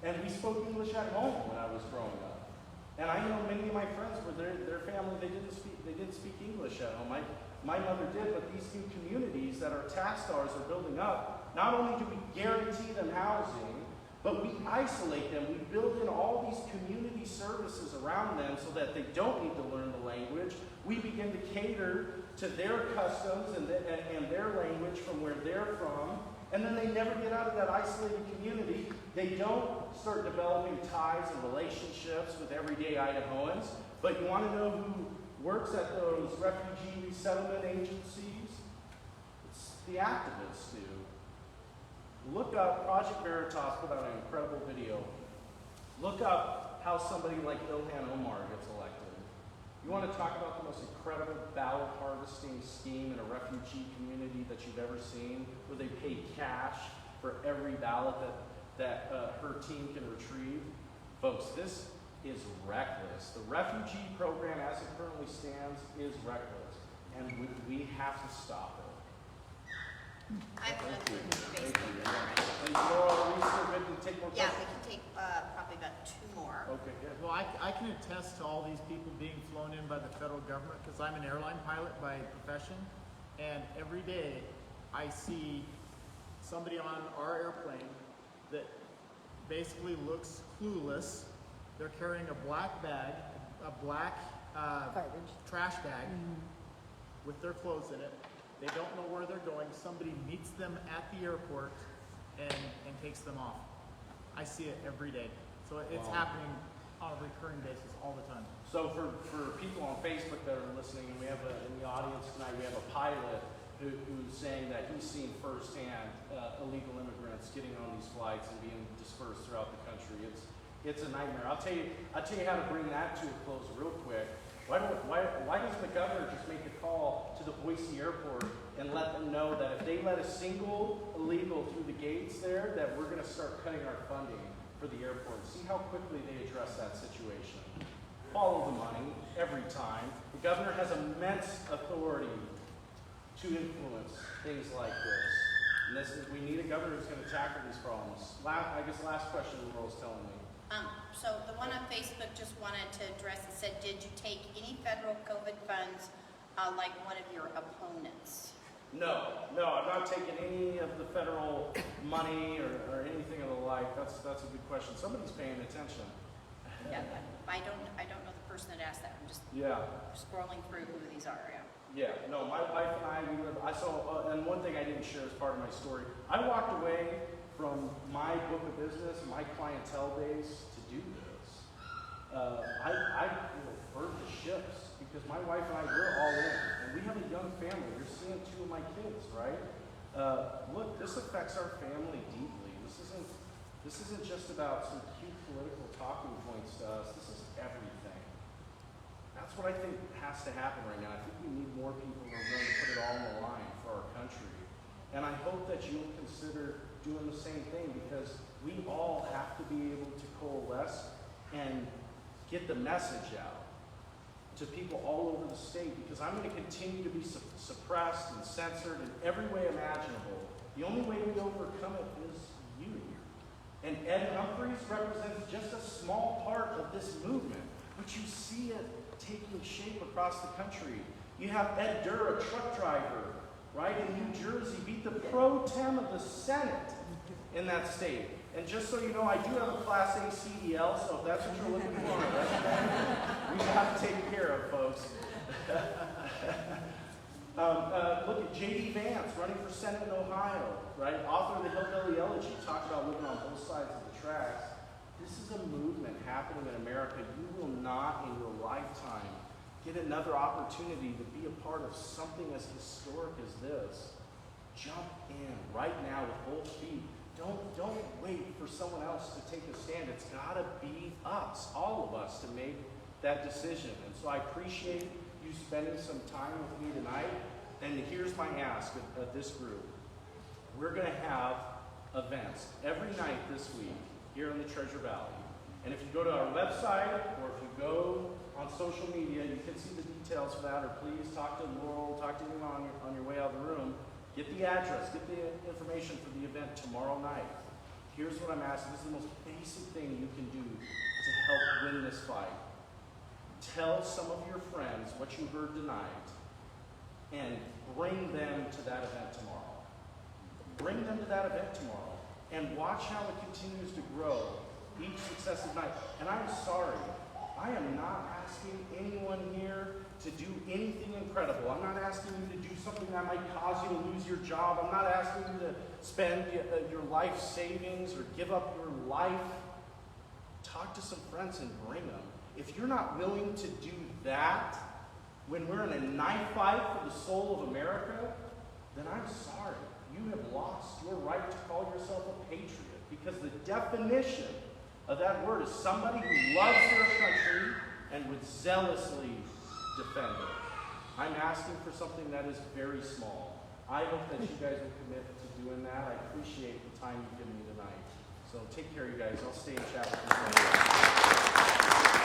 And we spoke English at home when I was growing up. And I know many of my friends were their family, they didn't speak English at home. My mother did, but these new communities that our tax dollars are building up, not only do we guarantee them housing, but we isolate them. We build in all these community services around them so that they don't need to learn the language. we begin to cater to their customs and their language from where they're from, and then they never get out of that isolated community. They don't start developing ties and relationships with everyday Idahoans. But you want to know who works at those refugee resettlement agencies? It's the activists do. Look up, Project Veritas put out an incredible video. Look up how somebody like Ilhan Omar gets elected. You want to talk about the most incredible ballot harvesting scheme in a refugee community that you've ever seen, where they pay cash for every ballot that her team can retrieve? Folks, this is reckless. The refugee program as it currently stands is reckless, and we have to stop it. I have another Thank Facebook. you. And Laura, are we still good to take more Yeah, questions? we can take probably about 2 more. Okay, good. Well, I can attest to all these people being flown in by the federal government because I'm an airline pilot by profession, and every day I see somebody on our airplane that basically looks clueless. They're carrying a black bag, a black Garbage. trash bag with their clothes in it. They don't know where they're going. Somebody meets them at the airport and takes them off. I see it every day. So it's Wow. happening on a recurring basis all the time. So for people on Facebook that are listening, and we have in the audience tonight, we have a pilot who's saying that he's seen firsthand illegal immigrants getting on these flights and being dispersed throughout the country. It's a nightmare. I'll tell you how to bring that to a close real quick. Why doesn't the governor just make a call to the Boise airport and let them know that if they let a single illegal through the gates there, that we're going to start cutting our funding for the airport? See how quickly they address that situation. Follow the money every time. The governor has immense authority to influence things like this. And we need a governor who's going to tackle these problems. Last question Laurel's telling me. So the one on Facebook just wanted to address and said, did you take any federal COVID funds like one of your opponents? No, I'm not taking any of the federal money or anything of the like. That's a good question. Somebody's paying attention. Yeah, I don't know the person that asked that. I'm just scrolling through who these are. Yeah, no, my wife and I saw, and one thing I didn't share as part of my story, I walked away from my book of business, my clientele base to do this. I burned the ships because my wife and I, we're all in, and we have a young family. You're seeing 2 of my kids, right? Look, this affects our family deeply. This isn't just about some cute political talking points to us. This is everything. That's what I think has to happen right now. I think we need more people who are willing to put it all on the line for our country. And I hope that you'll consider doing the same thing, because we all have to be able to coalesce and get the message out to people all over the state, because I'm going to continue to be suppressed and censored in every way imaginable. The only way we overcome it is you. And Ed Humphreys represents just a small part of this movement, but you see it taking shape across the country. You have Ed Durr, a truck driver, right, in New Jersey, beat the pro tem of the Senate in that state. And just so you know, I do have a Class A CDL, so if that's what you're looking for, we have to take care of, folks. Look at J.D. Vance running for Senate in Ohio, right? Author of the Hillbilly Elegy, talked about living on both sides of the tracks. This is a movement happening in America. You will not in your lifetime get another opportunity to be a part of something as historic as this. Jump in right now with both feet. Don't wait for someone else to take a stand. It's got to be us, all of us, to make that decision. And so I appreciate you spending some time with me tonight. And here's my ask of this group. We're going to have events every night this week here in the Treasure Valley. And if you go to our website or if you go on social media, you can see the details for that, or please talk to Laurel, talk to anyone on your way out of the room. Get the address, get the information for the event tomorrow night. Here's what I'm asking. This is the most basic thing you can do to help win this fight. Tell some of your friends what you heard tonight and bring them to that event tomorrow. Bring them to that event tomorrow and watch how it continues to grow each successive night. And I'm sorry, I am not asking anyone here to do anything incredible. I'm not asking you to do something that might cause you to lose your job. I'm not asking you to spend your life savings or give up your life. Talk to some friends and bring them. If you're not willing to do that when we're in a knife fight for the soul of America, then I'm sorry. You have lost your right to call yourself a patriot, because the definition of that word is somebody who loves their country and would zealously defend it. I'm asking for something that is very small. I hope that you guys will commit to doing that. I appreciate the time you've given me tonight. So take care, you guys. I'll stay and chat with you later.